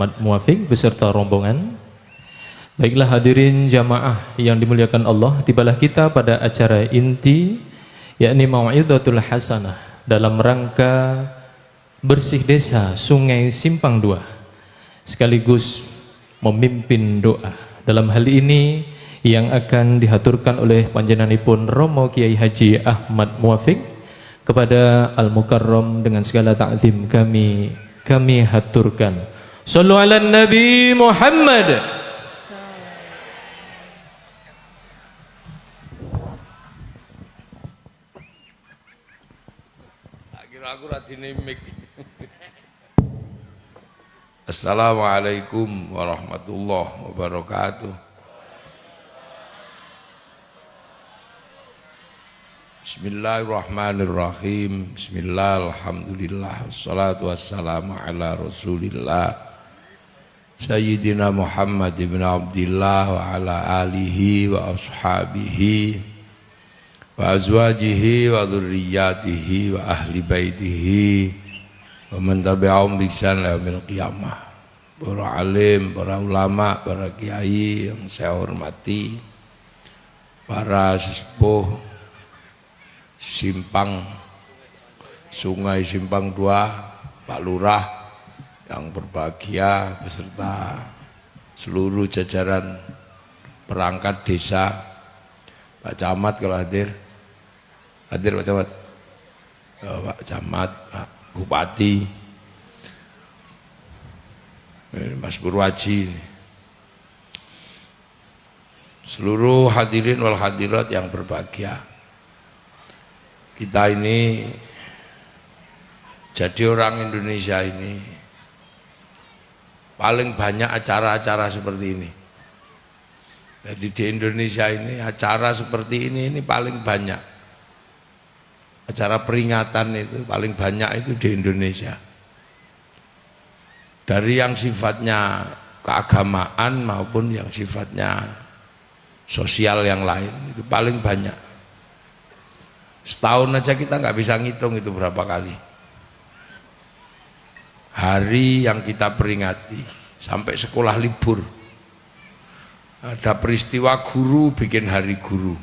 Ahmad Muafiq beserta rombongan. Baiklah hadirin jamaah yang dimuliakan Allah, tibalah kita pada acara inti, yakni Mau'izatul Hasanah dalam rangka bersih desa Sungai Simpang 2, sekaligus memimpin doa. Dalam hal ini yang akan dihaturkan oleh panjenenganipun Romo Kiai Haji Ahmad Muafiq kepada Al-Mukarram dengan segala ta'zim kami haturkan. Sallu ala Nabi Muhammad. Aku radine mik. Assalamualaikum warahmatullahi wabarakatuh. Bismillahirrahmanirrahim. Bismillah, alhamdulillah, wassalatu wassalamu ala rasulillah Sayyidina Muhammad ibn Abdillah wa ala alihi wa ashabihi wa azwajihi wa dhurriyyatihi wa ahli baitihi wa man tabi'ahum bi ihsan ila yaumil qiyamah. Para alim, para ulama, para kiai yang saya hormati, para sesepuh Simpang Sungai Simpang 2, Pak Lurah yang berbahagia beserta seluruh jajaran perangkat desa, Pak Camat kalau hadir Pak Camat, Pak Camat, Pak Bupati, Mas Purwaji, seluruh hadirin wal hadirat yang berbahagia. Kita ini jadi orang Indonesia ini paling banyak acara-acara seperti ini. Jadi di Indonesia ini acara seperti ini paling banyak. Acara peringatan itu paling banyak itu di Indonesia. Dari yang sifatnya keagamaan maupun yang sifatnya sosial yang lain itu paling banyak. Setahun aja kita nggak bisa ngitung itu berapa kali hari yang kita peringati, sampai sekolah libur. Ada peristiwa guru bikin hari guru,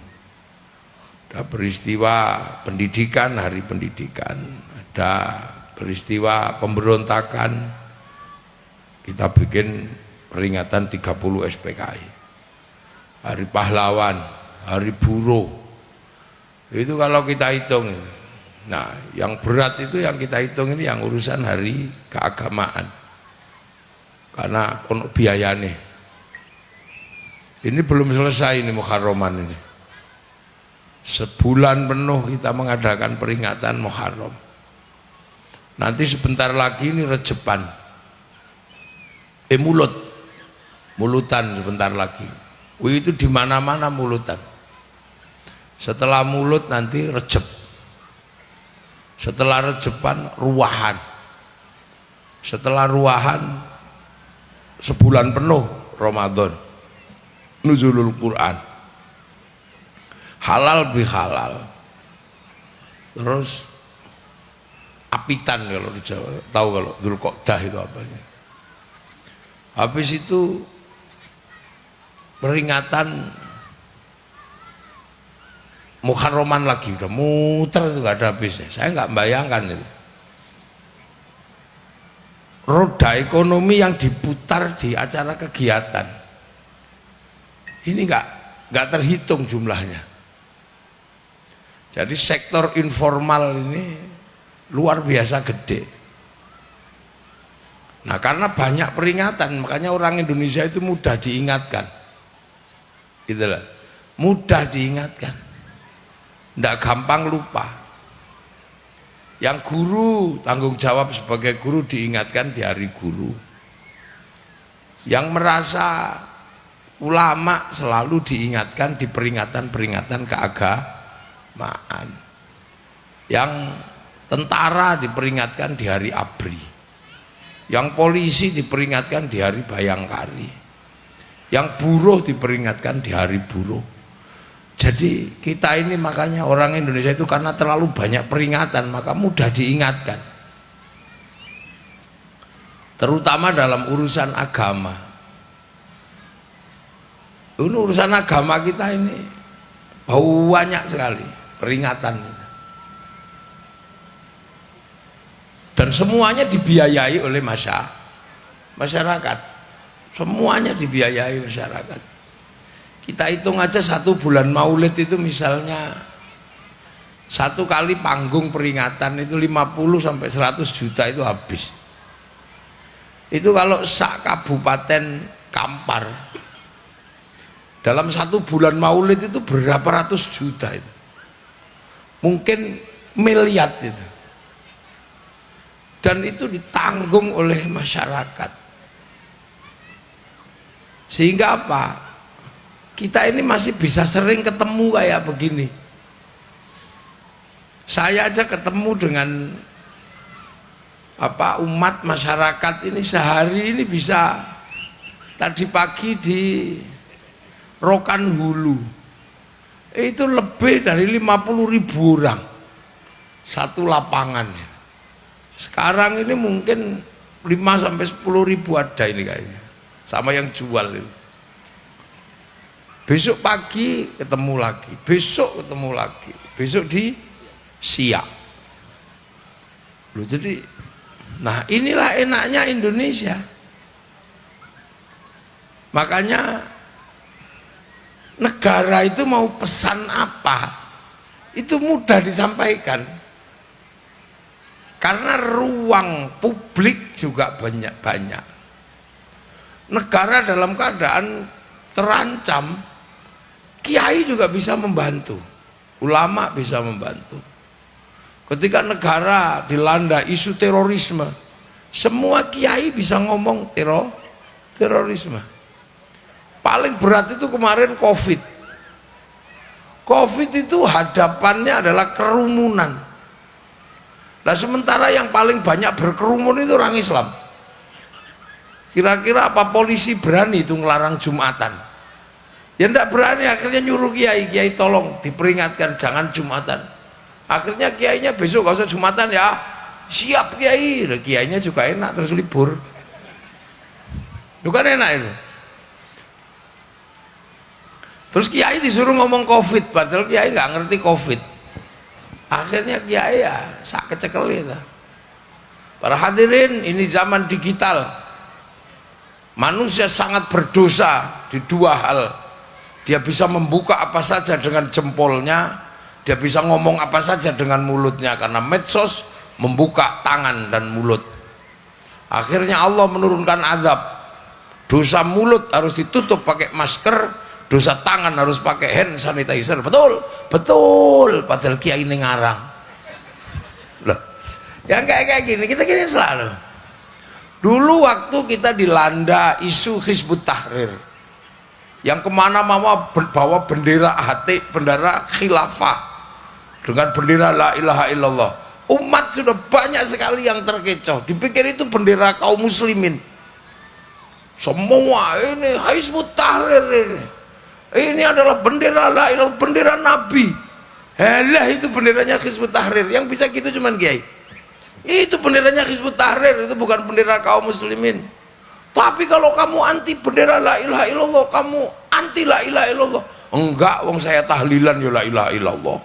ada peristiwa pendidikan, hari pendidikan, ada peristiwa pemberontakan, kita bikin peringatan 30 SPKI, hari pahlawan, hari buruh. Itu kalau kita hitung. Nah, yang berat itu yang kita hitung ini yang urusan hari keagamaan, karena ono biayane. Ini belum selesai ini Muharraman ini. Sebulan penuh kita mengadakan peringatan Muharram. Nanti sebentar lagi ini Rejepan, mulutan sebentar lagi. Itu di mana-mana mulutan. Setelah mulut nanti Rejeb. Setelah Rejepan ruahan. Setelah ruahan sebulan penuh Ramadan, nuzulul Quran, halal bihalal, terus apitan kalau di Jawa, tahu kalau Dzulqa'dah itu apanya. Habis itu peringatan Muharraman lagi, udah muter itu gak ada habisnya. Saya nggak bayangkan itu roda ekonomi yang diputar di acara kegiatan ini nggak terhitung jumlahnya. Jadi sektor informal ini luar biasa gede. Nah, karena banyak peringatan, makanya orang Indonesia itu mudah diingatkan, itulah, mudah diingatkan, tidak gampang lupa. Yang guru tanggung jawab sebagai guru diingatkan di hari guru. Yang merasa ulama selalu diingatkan di peringatan-peringatan keagamaan. Yang tentara diperingatkan di hari ABRI. Yang polisi diperingatkan di hari Bayangkari. Yang buruh diperingatkan di hari buruh. Jadi kita ini makanya orang Indonesia itu karena terlalu banyak peringatan maka mudah diingatkan. terutama dalam urusan agama. Ini urusan agama kita ini banyak sekali peringatan kita. Dan semuanya dibiayai oleh masyarakat. Semuanya dibiayai masyarakat. Kita hitung aja 1 bulan Maulid itu misalnya 1 kali panggung peringatan itu 50 sampai 100 juta itu habis. Itu kalau sak kabupaten Kampar dalam 1 bulan Maulid itu berapa ratus juta itu. Mungkin miliar itu. Dan itu ditanggung oleh masyarakat. Sehingga apa? Kita ini masih bisa sering ketemu kayak begini. Saya aja ketemu dengan umat masyarakat ini sehari ini bisa, tadi pagi di Rokan Hulu itu lebih dari 50.000 orang satu lapangan. Sekarang ini mungkin 5 sampai 10.000 ada ini kayaknya, sama yang jual itu. Besok pagi ketemu lagi, besok ketemu lagi, besok di Siak. Loh, jadi, nah inilah enaknya Indonesia. Makanya negara itu mau pesan apa, itu mudah disampaikan. Karena ruang publik juga banyak. Negara dalam keadaan terancam, kiai juga bisa membantu, ulama bisa membantu. Ketika negara dilanda isu terorisme, semua kiai bisa ngomong terorisme. Paling berat itu kemarin COVID. COVID itu hadapannya adalah kerumunan. Nah, sementara yang paling banyak berkerumun itu orang Islam. Kira-kira apa polisi berani itu ngelarang Jumatan? Ya enggak berani, akhirnya nyuruh kiai tolong diperingatkan jangan Jumatan. Akhirnya kiainya besok gak usah Jumatan ya. Siap kiai. Nah, kiainya juga enak terus libur. Bukan enak itu. Terus kiai disuruh ngomong COVID, padahal kiai nggak ngerti COVID. Akhirnya kiai ya sak kecekel itu. Para hadirin, ini zaman digital. Manusia sangat berdosa di 2 hal. Dia bisa membuka apa saja dengan jempolnya, dia bisa ngomong apa saja dengan mulutnya, karena medsos membuka tangan dan mulut. Akhirnya Allah menurunkan azab. Dosa mulut harus ditutup pakai masker, dosa tangan harus pakai hand sanitizer. Betul, padahal kiai ini ngarang. Loh, yang kayak gini kita gini selalu. Dulu waktu kita dilanda isu Hizbut Tahrir, yang kemana-mana bawa bendera HT, bendera khilafah dengan bendera la ilaha illallah, umat sudah banyak sekali yang terkecoh, dipikir itu bendera kaum muslimin. Semua ini Hizbut Tahrir ini adalah bendera la ilaha, bendera Nabi. Halah, itu benderanya Hizbut Tahrir. Yang bisa gitu cuman kiai. Itu benderanya Hizbut Tahrir, itu bukan bendera kaum muslimin. Tapi kalau kamu anti bendera la ilaha illallah, kamu anti la ilaha illallah. Enggak, wong saya tahlilan ya la ilaha illallah.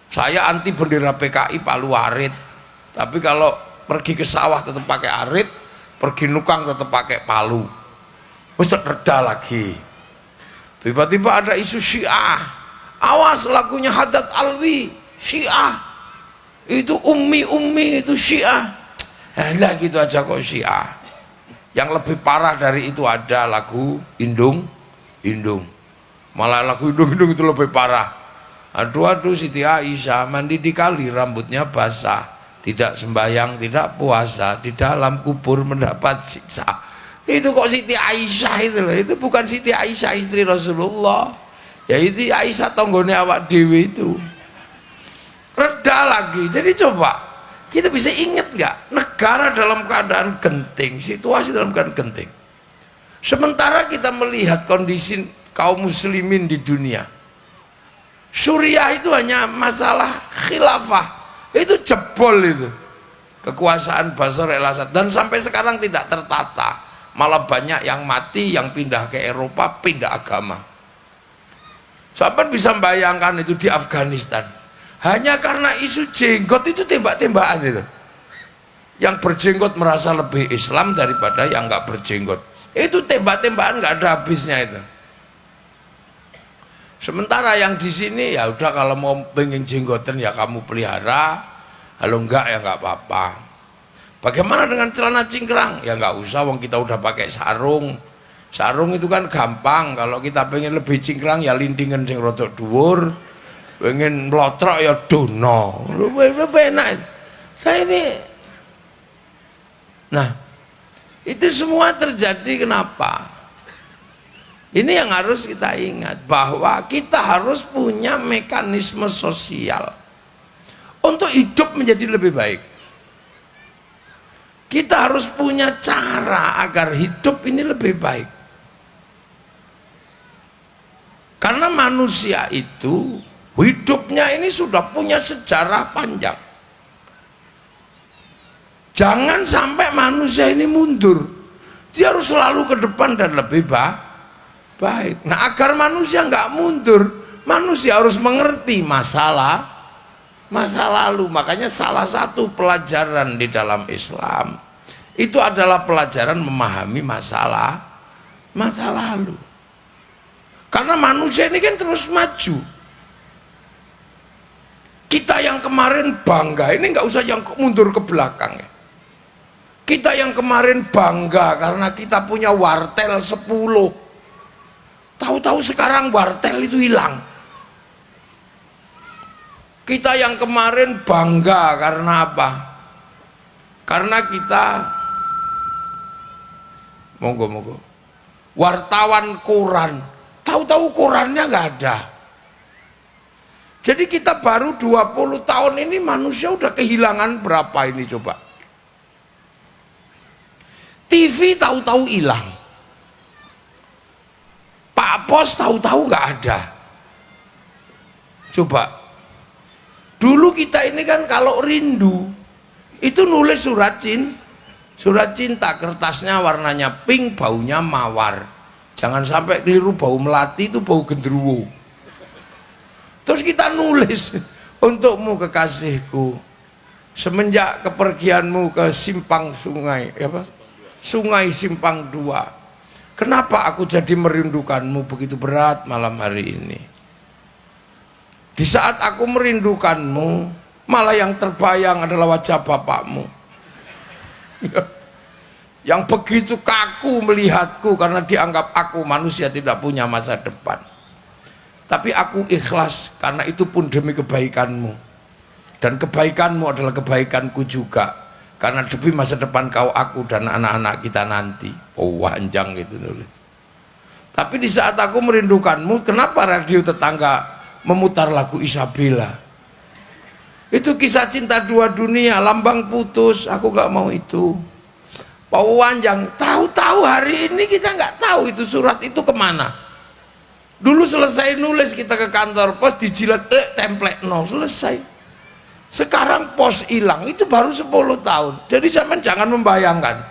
Saya anti bendera PKI Palu Arit. Tapi kalau pergi ke sawah tetap pakai arit, pergi nukang tetap pakai palu. Terus reda lagi. Tiba-tiba ada isu Syiah. Awas, lagunya Haddad Alwi Syiah. Itu ummi itu Syiah. Lah gitu aja kok Syiah. Yang lebih parah dari itu ada lagu Indung. Malah lagu Indung itu lebih parah. Aduh Siti Aisyah mandi di kali, rambutnya basah, tidak sembahyang, tidak puasa, di dalam kubur mendapat siksa. Itu kok Siti Aisyah itu loh, itu bukan Siti Aisyah istri Rasulullah, ya itu Aisyah tonggone awak dewi itu. Reda lagi. Jadi coba kita bisa ingat nggak, negara dalam keadaan genting, situasi dalam keadaan genting, sementara kita melihat kondisi kaum muslimin di dunia. Suriah itu hanya masalah khilafah, itu jebol itu. kekuasaan Bashar al-Assad, dan sampai sekarang tidak tertata, malah banyak yang mati, yang pindah ke Eropa, pindah agama. Sampai bisa bayangkan itu di Afghanistan, hanya karena isu jenggot itu tembak-tembakan itu. Yang berjenggot merasa lebih Islam daripada yang nggak berjenggot, itu tembak-tembakan nggak ada habisnya itu. Sementara yang di sini ya udah, kalau mau pengen jenggotan ya kamu pelihara, kalau enggak ya enggak apa-apa. Bagaimana dengan celana cingkrang? Ya enggak usah, wong kita udah pakai sarung. Sarung itu kan gampang. Kalau kita pengen lebih cingkrang ya lindingan sing rodok dhuwur. Pengen melotrok ya dono. Lebih enak. Saya ini. Nah, itu semua terjadi kenapa? Ini yang harus kita ingat, bahwa kita harus punya mekanisme sosial untuk hidup menjadi lebih baik. Kita harus punya cara agar hidup ini lebih baik. Karena manusia itu hidupnya ini sudah punya sejarah panjang. Jangan sampai manusia ini mundur. Dia harus selalu ke depan dan lebih baik. Nah, agar manusia nggak mundur, manusia harus mengerti masa lalu. Makanya salah satu pelajaran di dalam Islam itu adalah pelajaran memahami masa lalu. Karena manusia ini kan terus maju. Kita yang kemarin bangga, ini nggak usah yang mundur ke belakang ya. Kita yang kemarin bangga karena kita punya wartel 10. Tahu-tahu sekarang wartel itu hilang. Kita yang kemarin bangga karena apa? Karena kita monggo wartawan koran, tahu-tahu korannya nggak ada. Jadi kita baru 20 tahun ini manusia udah kehilangan berapa ini coba? TV tahu-tahu hilang. Pak Pos tahu-tahu nggak ada. Coba, dulu kita ini kan kalau rindu itu nulis surat cinta, kertasnya warnanya pink, baunya mawar. Jangan sampai keliru, bau melati itu bau gendruwo. Terus kita nulis, untukmu kekasihku, semenjak kepergianmu ke simpang sungai, Sungai Simpang 2. Kenapa aku jadi merindukanmu begitu berat malam hari ini? Di saat aku merindukanmu, malah yang terbayang adalah wajah bapakmu. Yang begitu kaku melihatku karena dianggap aku manusia tidak punya masa depan. Tapi aku ikhlas karena itu pun demi kebaikanmu. Dan kebaikanmu adalah kebaikanku juga. Karena demi masa depan kau, aku dan anak-anak kita nanti. Oh, wanjang gitu nulis. Tapi di saat aku merindukanmu, kenapa radio tetangga memutar lagu Isabella? Itu kisah cinta dua dunia, lambang putus, aku gak mau itu. Oh, wanjang. Tahu-tahu hari ini kita nggak tahu itu surat itu kemana. Dulu selesai nulis kita ke kantor pos, dijilat, template no, selesai. Sekarang pos hilang, itu baru 10 tahun. Jadi zaman jangan membayangkan.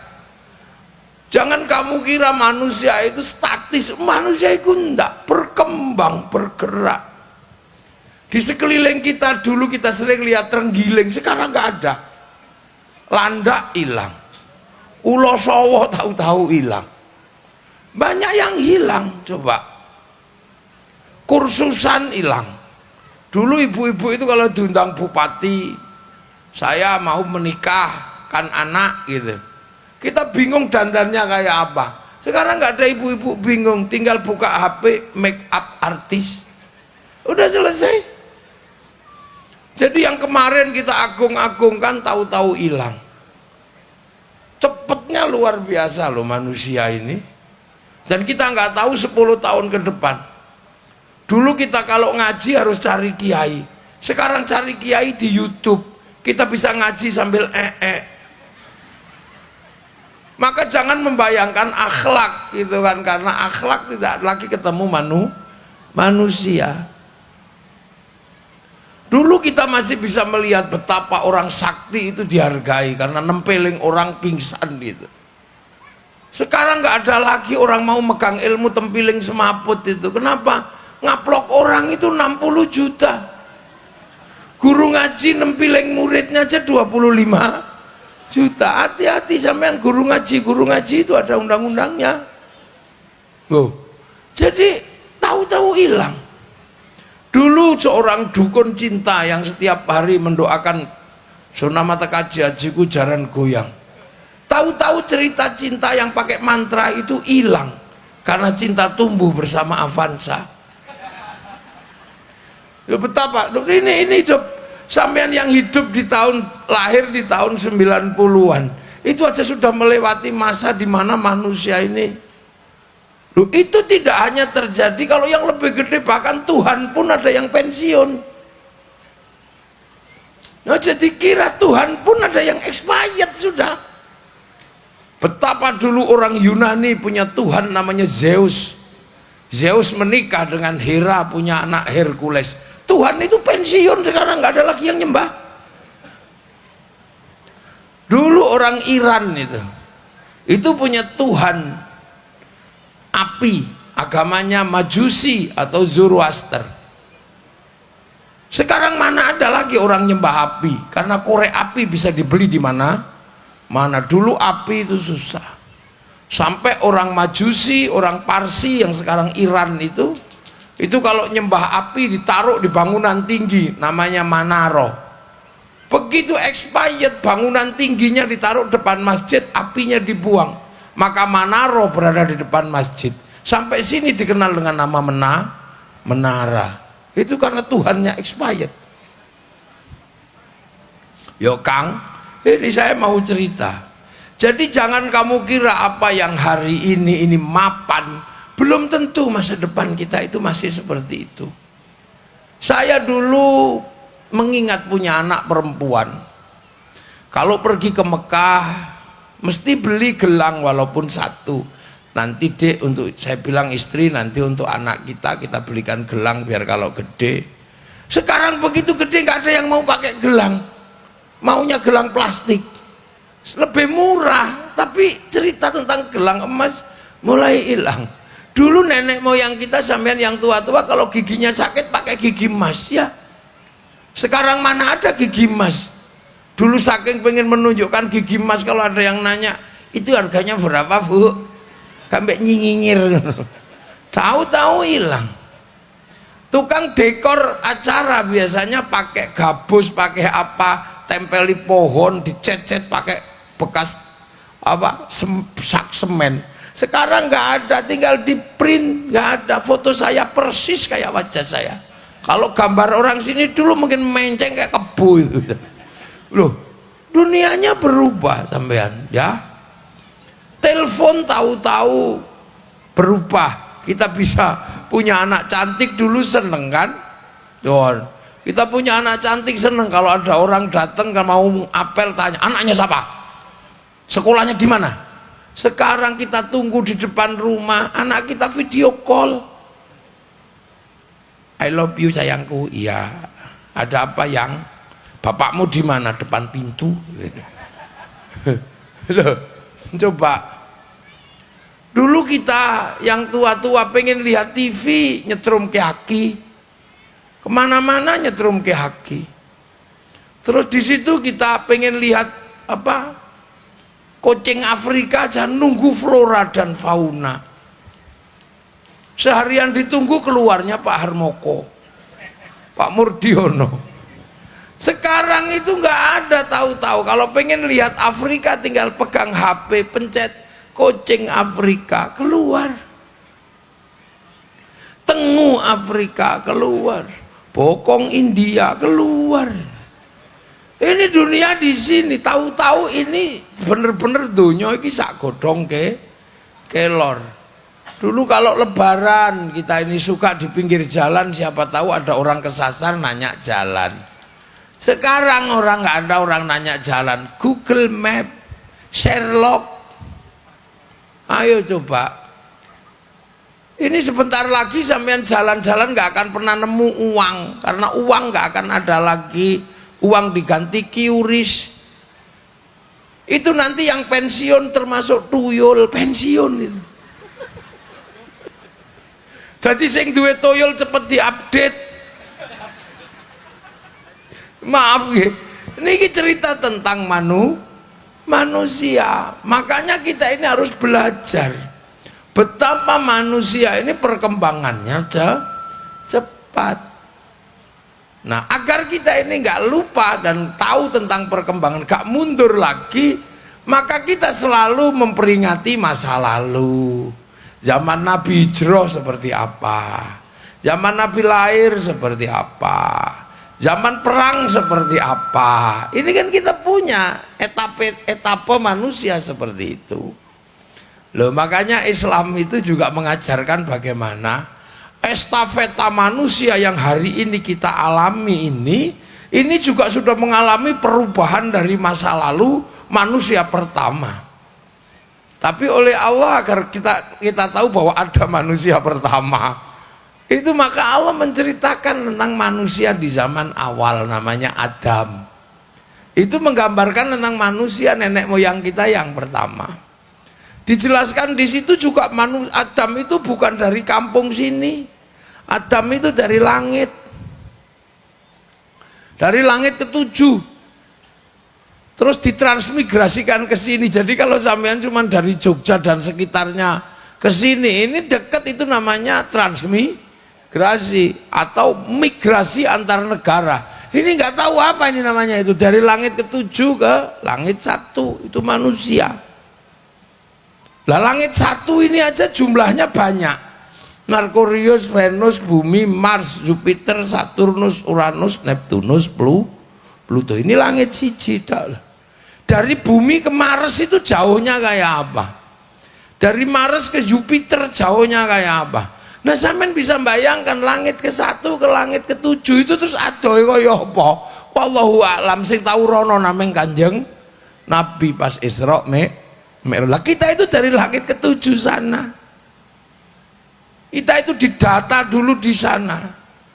Jangan kamu kira manusia itu statis. Manusia itu enggak, berkembang, bergerak. Di sekeliling kita dulu kita sering lihat terenggiling, sekarang enggak ada. Landak hilang. Ulo sowo tahu-tahu hilang. Banyak yang hilang, coba. Kursusan hilang. Dulu ibu-ibu itu kalau diundang bupati, saya mau menikahkan anak gitu, kita bingung dandannya kayak apa. Sekarang nggak ada ibu-ibu bingung, tinggal buka HP make up artis, udah selesai. Jadi yang kemarin kita agung-agungkan tahu-tahu hilang. Cepetnya luar biasa loh manusia ini. Dan kita nggak tahu 10 tahun ke depan. Dulu kita kalau ngaji harus cari kiai. Sekarang cari kiai di YouTube. Kita bisa ngaji sambil Maka jangan membayangkan akhlak gitu kan, karena akhlak tidak lagi ketemu manusia. Dulu kita masih bisa melihat betapa orang sakti itu dihargai karena nempeling orang pingsan gitu. Sekarang nggak ada lagi orang mau megang ilmu tempiling semaput itu. Kenapa? Ngaplok orang itu 60 juta. Guru ngaji nempiling muridnya aja 25 juta. Hati-hati sampean guru ngaji itu ada undang-undangnya. Loh. Jadi tahu-tahu hilang. Dulu seorang dukun cinta yang setiap hari mendoakan Sona mata kaji hajiku jaran goyang. Tahu-tahu cerita cinta yang pakai mantra itu hilang karena cinta tumbuh bersama Avanza. Ya betapa ini hidup sampean yang hidup di tahun lahir di tahun 90-an itu aja sudah melewati masa di mana manusia ini. Loh, itu tidak hanya terjadi kalau yang lebih gede, bahkan Tuhan pun ada yang pensiun. Nah, jadi kira Tuhan pun ada yang expired sudah. Betapa dulu orang Yunani punya Tuhan namanya Zeus. Zeus menikah dengan Hera, punya anak Hercules. Tuhan itu pensiun sekarang, nggak ada lagi yang nyembah. Dulu orang Iran itu punya Tuhan api, agamanya Majusi atau Zoroaster. Sekarang mana ada lagi orang nyembah api, karena korek api bisa dibeli di mana. Dulu api itu susah. Sampai orang Majusi, orang Parsi yang sekarang Iran itu kalau nyembah api ditaruh di bangunan tinggi namanya Manaro. Begitu expired, bangunan tingginya ditaruh depan masjid, apinya dibuang, maka Manaro berada di depan masjid. Sampai sini dikenal dengan nama menara. Itu karena Tuhannya expired. Yo Kang, ini saya mau cerita. Jadi jangan kamu kira apa yang hari ini mapan, belum tentu masa depan kita itu masih seperti itu. Saya dulu mengingat punya anak perempuan. Kalau pergi ke Mekah mesti beli gelang walaupun satu. Nanti dek, untuk saya bilang istri, nanti untuk anak kita belikan gelang biar kalau gede. Sekarang begitu gede nggak ada yang mau pakai gelang, maunya gelang plastik, lebih murah. Tapi cerita tentang gelang emas mulai hilang. Dulu nenek moyang kita sampean yang tua-tua kalau giginya sakit pakai gigi emas ya. Sekarang mana ada gigi emas. Dulu saking pengen menunjukkan gigi emas, kalau ada yang nanya itu harganya berapa bu, sampai nyingingir. Tahu-tahu hilang. Tukang dekor acara biasanya pakai gabus, pakai apa, tempeli pohon, dicet-cet pakai bekas apa, sak semen. Sekarang nggak ada, tinggal di print, nggak ada. Foto saya persis kayak wajah saya. Kalau gambar orang sini dulu mungkin menceng kayak kebu itu. Loh, dunianya berubah sampean ya. Telepon tahu-tahu berubah. Kita bisa punya anak cantik, dulu seneng kan? Kita punya anak cantik seneng kalau ada orang datang kan mau apel tanya, anaknya siapa? Sekolahnya di mana? Sekarang kita tunggu di depan rumah, anak kita video call. I love you sayangku. Iya. Ada apa yang? Bapakmu di mana? Depan pintu. Loh, coba. Dulu kita yang tua-tua pengen lihat TV, nyetrum ke haki. Kemana-mana nyetrum ke haki. Terus di situ kita pengen lihat apa? Kucing Afrika aja nunggu flora dan fauna. Seharian ditunggu keluarnya Pak Harmoko, Pak Murdiono. Sekarang itu nggak ada, tahu-tahu kalau pengen lihat Afrika tinggal pegang HP, pencet kucing Afrika keluar, tengu Afrika keluar, bokong India keluar. Ini dunia di sini, tahu-tahu ini bener-bener dunia ini sak godong kelor. Dulu kalau lebaran kita ini suka di pinggir jalan, siapa tahu ada orang kesasar nanya jalan. Sekarang orang nggak ada orang nanya jalan, Google Map, Sherlock. Ayo coba. Ini sebentar lagi sampean jalan-jalan nggak akan pernah nemu uang, karena uang nggak akan ada lagi, uang diganti QRIS. Itu nanti yang pensiun termasuk tuyul pensiun itu. Jadi sing duwe tuyul cepet diupdate. Maaf ya, ini cerita tentang manusia. Makanya kita ini harus belajar betapa manusia ini perkembangannya cepat. Nah, agar kita ini nggak lupa dan tahu tentang perkembangan, nggak mundur lagi, maka kita selalu memperingati masa lalu. Zaman Nabi hijrah seperti apa, zaman Nabi lahir seperti apa, zaman perang seperti apa. Ini kan kita punya etapa manusia seperti itu. Loh, makanya Islam itu juga mengajarkan bagaimana estafeta manusia yang hari ini kita alami ini juga sudah mengalami perubahan dari masa lalu manusia pertama. Tapi oleh Allah agar kita tahu bahwa ada manusia pertama, itu maka Allah menceritakan tentang manusia di zaman awal namanya Adam. Itu menggambarkan tentang manusia nenek moyang kita yang pertama. Dijelaskan di situ juga Adam itu bukan dari kampung sini. Adam itu dari langit. Dari langit ke-7. Terus ditransmigrasikan ke sini. Jadi kalau sampean cuma dari Jogja dan sekitarnya ke sini, ini dekat, itu namanya transmigrasi atau migrasi antar negara. Ini nggak tahu apa ini namanya itu. Dari langit ke-7 ke langit 1, itu manusia. Lah langit 1 ini aja jumlahnya banyak. Merkurius, Venus, Bumi, Mars, Jupiter, Saturnus, Uranus, Neptunus, Pluto. Ini langit siji. Dari Bumi ke Mars itu jauhnya kayak apa? Dari Mars ke Jupiter jauhnya kayak apa? Nah, sampean bisa bayangkan langit ke-1 ke langit ke-7 itu terus adoh kaya apa? Wallahu a'lam, sing tau rono nameng Kanjeng Nabi pas Isra Mi'raj. Kita itu dari langit ke-7 sana. Kita itu didata dulu di sana.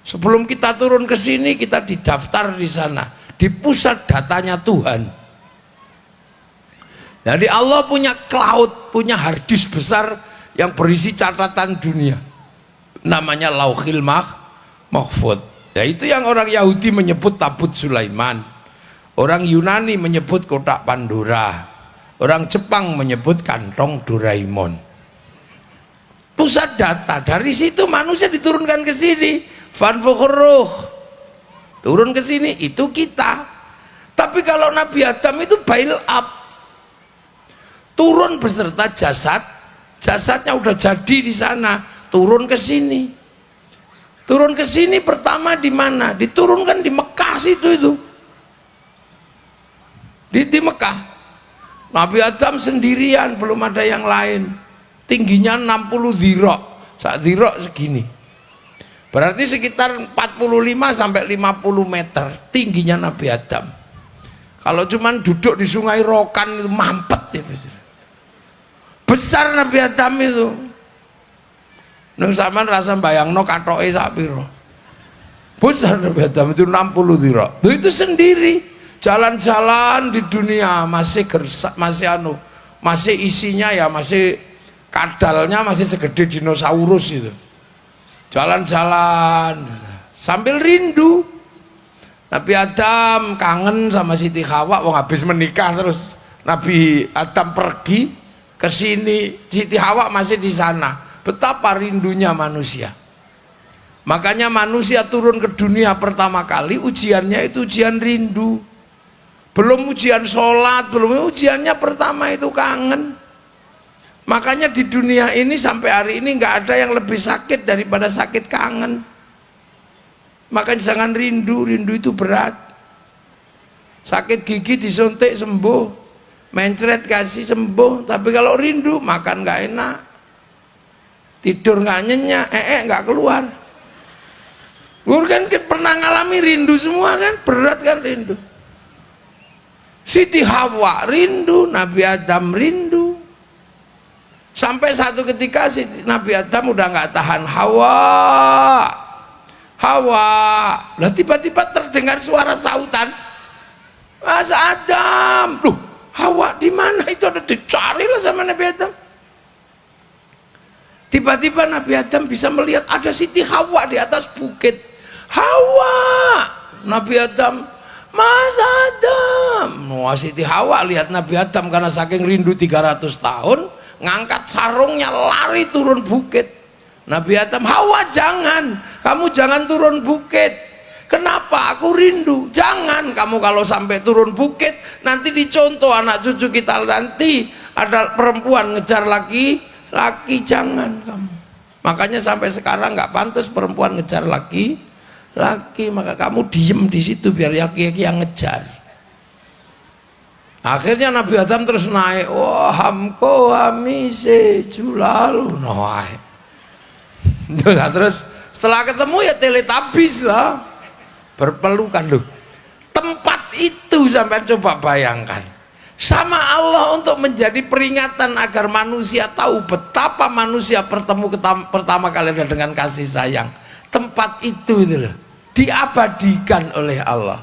Sebelum kita turun ke sini, kita didaftar di sana, di pusat datanya Tuhan. Jadi Allah punya cloud, punya harddisk besar yang berisi catatan dunia. Namanya Lauhil Mahfud. Ya, itu yang orang Yahudi menyebut tabut Sulaiman. Orang Yunani menyebut kotak Pandora. Orang Jepang menyebut kantong Doraemon. Pusat data, dari situ manusia diturunkan ke sini. Fanfukhruh, turun ke sini, itu kita. Tapi kalau Nabi Adam itu bail up, turun beserta jasadnya udah jadi di sana, turun ke sini. Turun ke sini pertama di mana? Diturunkan di Mekah situ itu. Di Mekah. Nabi Adam sendirian, belum ada yang lain. Tingginya 60 dhira', sak dhira' segini. Berarti sekitar 45 sampai 50 meter tingginya Nabi Adam. Kalau cuman duduk di Sungai Rokan itu mampet itu. Besar Nabi Adam itu. Nang sampean rasa bayangno kathoke sak pira. Besar Nabi Adam itu 60 dhira'. Itu sendiri. Jalan-jalan di dunia masih masih isinya ya, masih kadalnya masih segede dinosaurus itu. Jalan-jalan sambil rindu. Nabi Adam kangen sama Siti Hawa, wong habis menikah terus Nabi Adam pergi ke sini, Siti Hawa masih di sana. Betapa rindunya manusia. Makanya manusia turun ke dunia pertama kali ujiannya itu ujian rindu. Belum ujian sholat, belum, ujiannya pertama itu kangen. Makanya di dunia ini sampai hari ini nggak ada yang lebih sakit daripada sakit kangen. Makanya jangan rindu, rindu itu berat. Sakit gigi disuntik sembuh, mencret kasih sembuh. Tapi kalau rindu makan nggak enak, tidur nggak nyenyak, nggak keluar. Gue kan pernah ngalami rindu semua kan, berat kan rindu. Siti Hawa rindu, Nabi Adam rindu. Sampai satu ketika si Nabi Adam udah nggak tahan, Hawa, lah tiba-tiba terdengar suara sautan, Mas Adam, loh Hawa di mana? Itu ada dicarilah sama Nabi Adam. Tiba-tiba Nabi Adam bisa melihat ada Siti Hawa di atas bukit. Hawa, Nabi Adam, Mas Adam. Wah, Siti Hawa lihat Nabi Adam karena saking rindu 300 tahun, ngangkat sarungnya lari turun bukit. Nabi Adam, Hawa jangan, kamu jangan turun bukit. Kenapa? Aku rindu. Jangan, kamu kalau sampai turun bukit nanti dicontoh anak cucu kita, nanti ada perempuan ngejar laki, jangan kamu. Makanya sampai sekarang nggak pantas perempuan ngejar laki, maka kamu diem di situ biar laki-laki yang ngejar. Akhirnya Nabi Adam terus naik, wah hamko hamise julalu noai. Terus setelah ketemu ya teletabis lah, berpelukan loh. Tempat itu sampai coba bayangkan, sama Allah untuk menjadi peringatan agar manusia tahu betapa manusia pertama kali dengan kasih sayang. Tempat itu loh, diabadikan oleh Allah.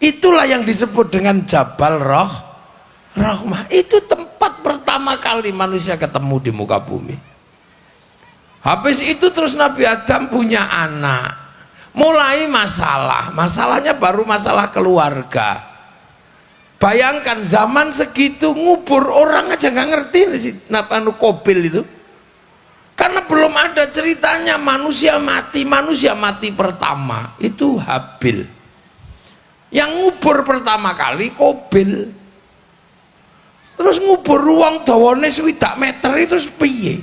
Itulah yang disebut dengan Jabal Rahmah. Itu tempat pertama kali manusia ketemu di muka bumi. Habis itu terus Nabi Adam punya anak. Mulai masalahnya baru masalah keluarga. Bayangkan zaman segitu ngubur orang aja nggak ngerti sih Kobil itu. Karena belum ada ceritanya manusia mati pertama itu Habil. Yang ngubur pertama kali Kobil. Terus ngubur ruang dawane 20 meter itu piye?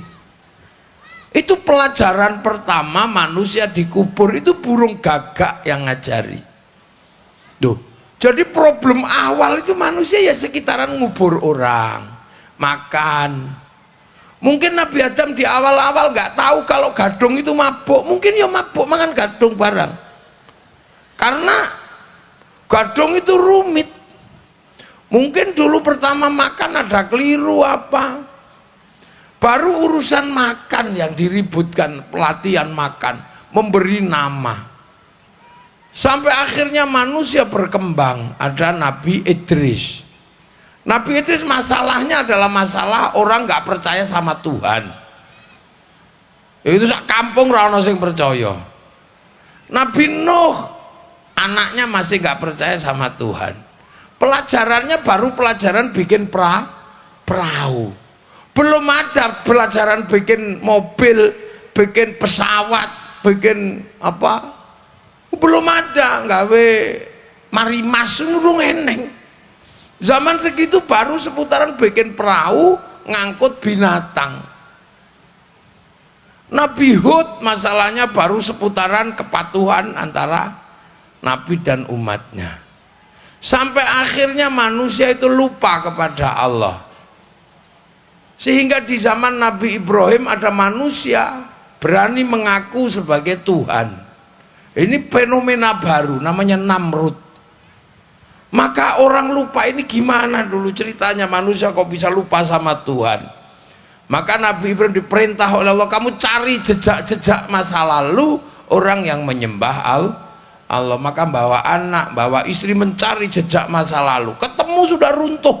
Itu pelajaran pertama manusia dikubur, itu burung gagak yang ngajari. Duh, jadi problem awal itu manusia ya sekitaran ngubur orang, makan. Mungkin Nabi Adam di awal-awal nggak tahu kalau gadung itu mabuk, mungkin ya mabuk makan gadung barang. Karena gadung itu rumit. Mungkin dulu pertama makan ada keliru apa. Baru urusan makan yang diributkan, pelatihan makan, memberi nama. Sampai akhirnya manusia berkembang, ada Nabi Idris. Nabi Idris masalahnya adalah masalah orang nggak percaya sama Tuhan. Itu sak kampung ra ono sing percaya. Nabi Nuh, anaknya masih nggak percaya sama Tuhan. Pelajarannya baru pelajaran bikin perahu. Belum ada pelajaran bikin mobil, bikin pesawat, bikin apa? Belum ada, nggawe marimas urung eneng. Zaman segitu baru seputaran bikin perahu, ngangkut binatang. Nabi Hud masalahnya baru seputaran kepatuhan antara Nabi dan umatnya. Sampai akhirnya manusia itu lupa kepada Allah. Sehingga di zaman Nabi Ibrahim ada manusia berani mengaku sebagai Tuhan. Ini fenomena baru namanya Namrud. Maka orang lupa, ini gimana dulu ceritanya manusia kok bisa lupa sama Tuhan. Maka Nabi Ibrahim diperintah oleh Allah, kamu cari jejak-jejak masa lalu orang yang menyembah Allah. Maka bawa anak, bawa istri mencari jejak masa lalu. Ketemu sudah runtuh.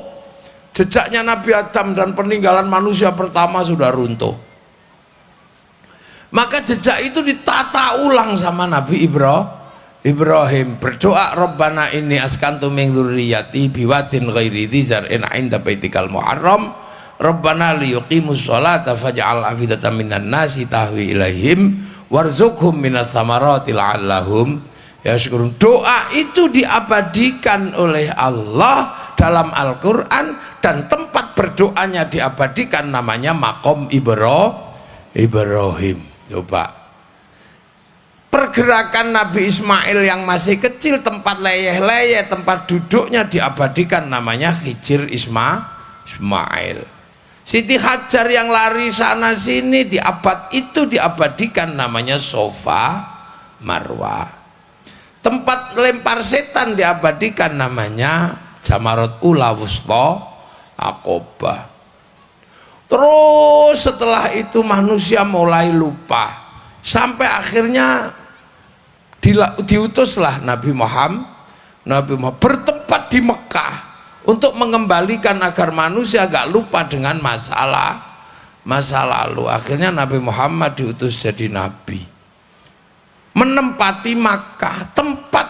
Jejaknya Nabi Adam dan peninggalan manusia pertama sudah runtuh. Maka jejak itu ditata ulang sama Nabi Ibrahim. Berdoa, Rabbana inni askantu min dzurriyyati biwadin ghairi dzi zar'in 'inda baitikal muharram Rabbana liyuqimus sholata faj'al afidatan minan nasi tahwi ilaihim warzuqhum minats thamarati la'allahum yashkurun. Doa itu diabadikan oleh Allah dalam Al-Quran, dan tempat berdoanya diabadikan namanya Maqam Ibrahim. Coba pergerakan Nabi Ismail yang masih kecil, tempat leyeh-leyeh, tempat duduknya diabadikan namanya Hijr Ismail. Siti Hajar yang lari sana sini di abad itu diabadikan namanya Sofa Marwah. Tempat lempar setan diabadikan namanya Jamarat Ula Wusta Aqobah. Terus setelah itu manusia mulai lupa, sampai akhirnya diutuslah Nabi Muhammad bertempat di Mekah untuk mengembalikan agar manusia gak lupa dengan masa lalu. Akhirnya Nabi Muhammad diutus jadi nabi, menempati Makkah, tempat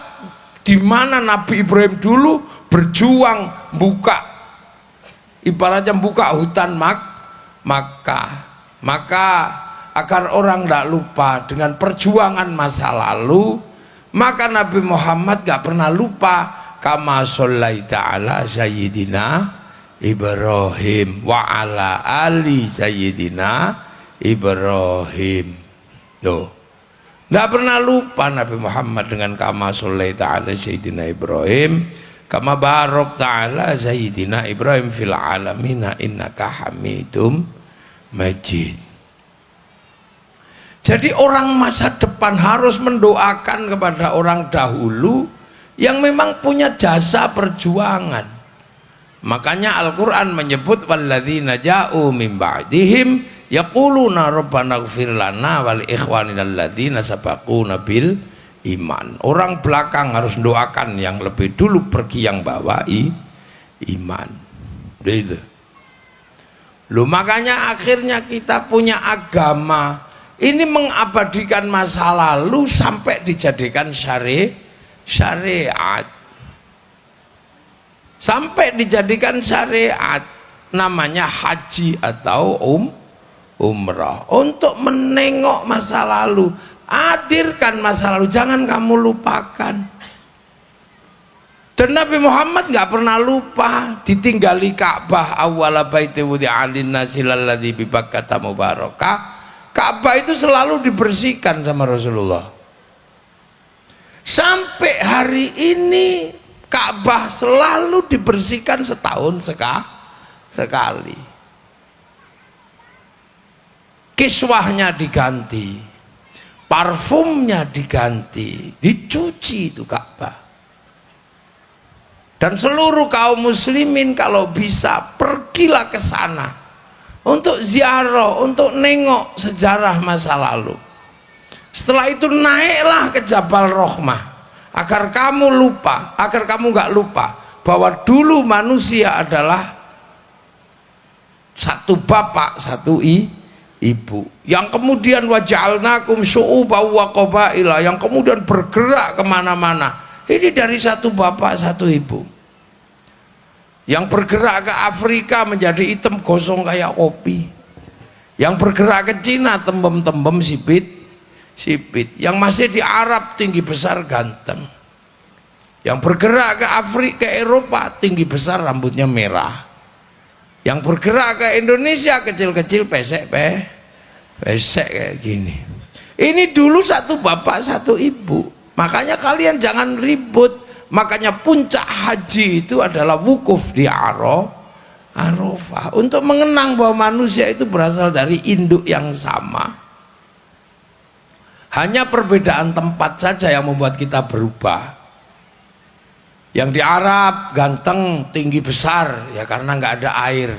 di mana Nabi Ibrahim dulu berjuang ibaratnya buka hutan Makkah. Maka agar orang tidak lupa dengan perjuangan masa lalu, maka Nabi Muhammad gak pernah lupa kama shallaita ala sayyidina Ibrahim wa ala ali sayyidina Ibrahim. Tuh, gak pernah lupa Nabi Muhammad dengan kama shallaita ala sayyidina Ibrahim kama barok ta'ala sayyidina Ibrahim fil alamina innaka hamidum majid. Jadi orang masa depan harus mendoakan kepada orang dahulu yang memang punya jasa perjuangan. Makanya Al-Quran menyebut walladzina ja'u min ba'dihim yaquluna rabbana ighfir lana wal ikhwanina alladzina sabaquna bil iman. Orang belakang harus doakan yang lebih dulu pergi yang bawa iman. Gitu. Loh, makanya akhirnya kita punya agama ini mengabadikan masa lalu sampai dijadikan syariat. Sampai dijadikan syariat, namanya haji atau umrah, untuk menengok masa lalu. Hadirkan masa lalu, jangan kamu lupakan. Dan Nabi Muhammad nggak pernah lupa ditinggali Ka'bah awwala baiti wudi'a lin-nasi lalladzi bi Bakkah mubarakah. Ka'bah itu selalu dibersihkan sama Rasulullah. Sampai hari ini Ka'bah selalu dibersihkan setahun sekali. Kiswahnya diganti, parfumnya diganti, dicuci itu Ka'bah. Dan seluruh kaum muslimin kalau bisa pergilah ke sana untuk ziarah, untuk nengok sejarah masa lalu. Setelah itu naiklah ke Jabal Rahmah agar kamu lupa, agar kamu gak lupa bahwa dulu manusia adalah satu bapak, satu ibu, yang kemudian waja'alnakum syu'uban wa qabaila, yang kemudian bergerak kemana-mana. Ini dari satu bapak, satu ibu, yang bergerak ke Afrika menjadi hitam gosong kayak kopi, yang bergerak ke Cina tembem-tembem sipit, yang masih di Arab tinggi besar ganteng, yang bergerak ke Afrika, ke Eropa tinggi besar rambutnya merah, yang bergerak ke Indonesia kecil-kecil pesek kayak gini. Ini dulu satu bapak satu ibu. Makanya kalian jangan ribut. Makanya puncak haji itu adalah wukuf di Arafah, untuk mengenang bahwa manusia itu berasal dari induk yang sama. Hanya perbedaan tempat saja yang membuat kita berubah. Yang di Arab ganteng, tinggi besar, ya karena nggak ada air.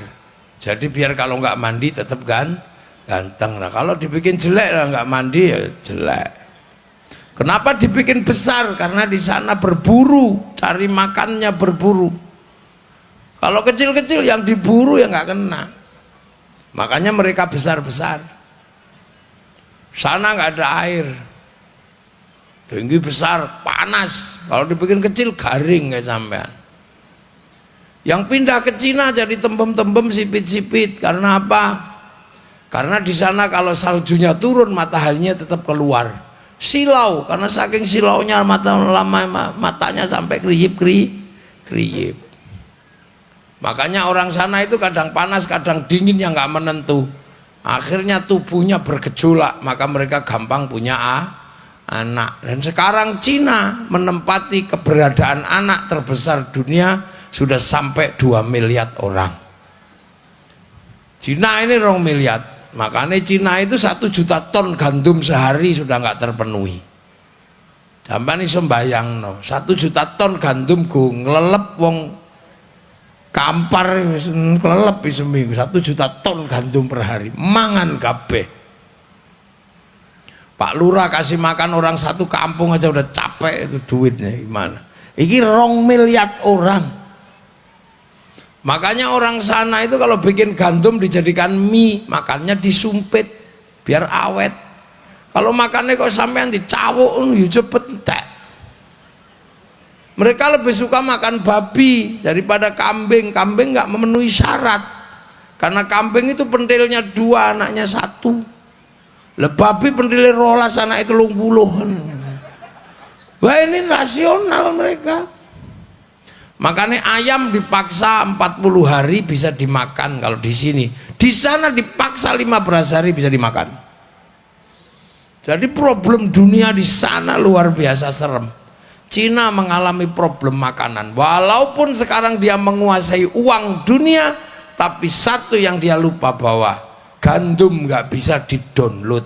Jadi biar kalau nggak mandi tetap ganteng. Nah kalau dibikin jelek lah nggak mandi ya jelek. Kenapa dibikin besar? Karena di sana berburu, cari makannya berburu. Kalau kecil-kecil yang diburu ya nggak kena. Makanya mereka besar-besar. Sana nggak ada air, tinggi besar, panas. Kalau dibikin kecil garing kayak sampean. Yang pindah ke Cina jadi tembem-tembem sipit-sipit. Karena apa? Karena di sana kalau saljunya turun mataharinya tetap keluar. Silau, karena saking silaunya matanya sampai kriyip. Makanya orang sana itu kadang panas kadang dingin yang nggak menentu. Akhirnya tubuhnya bergejolak, maka mereka gampang punya anak. Dan sekarang Cina menempati keberadaan anak terbesar dunia, sudah sampai 2 miliar orang. Cina ini 2 miliar. Makanya Cina itu 1 juta ton gandum sehari sudah nggak terpenuhi. Sampai ini sembayang no, 1 juta ton gandum go ngelelep wong Kampar wis kelelep seminggu 1 juta ton gandum per hari mangan kabeh. Pak Lurah kasih makan orang satu kampung aja udah capek itu duitnya gimana. Ini 2 miliar orang. Makanya orang sana itu kalau bikin gandum dijadikan mie, makannya disumpit biar awet. Kalau makannya kok sampean dicawuk yo cepet entek. Mereka lebih suka makan babi daripada kambing. Kambing nggak memenuhi syarat karena kambing itu pentilnya 2, anaknya 1. Babi pentilnya 12, anak itu 30. Wah, ini rasional mereka. Makanya ayam dipaksa 40 hari bisa dimakan kalau di sini. Di sana dipaksa 15 hari bisa dimakan. Jadi problem dunia di sana luar biasa serem. Cina mengalami problem makanan. Walaupun sekarang dia menguasai uang dunia, tapi satu yang dia lupa bahwa gandum nggak bisa didownload,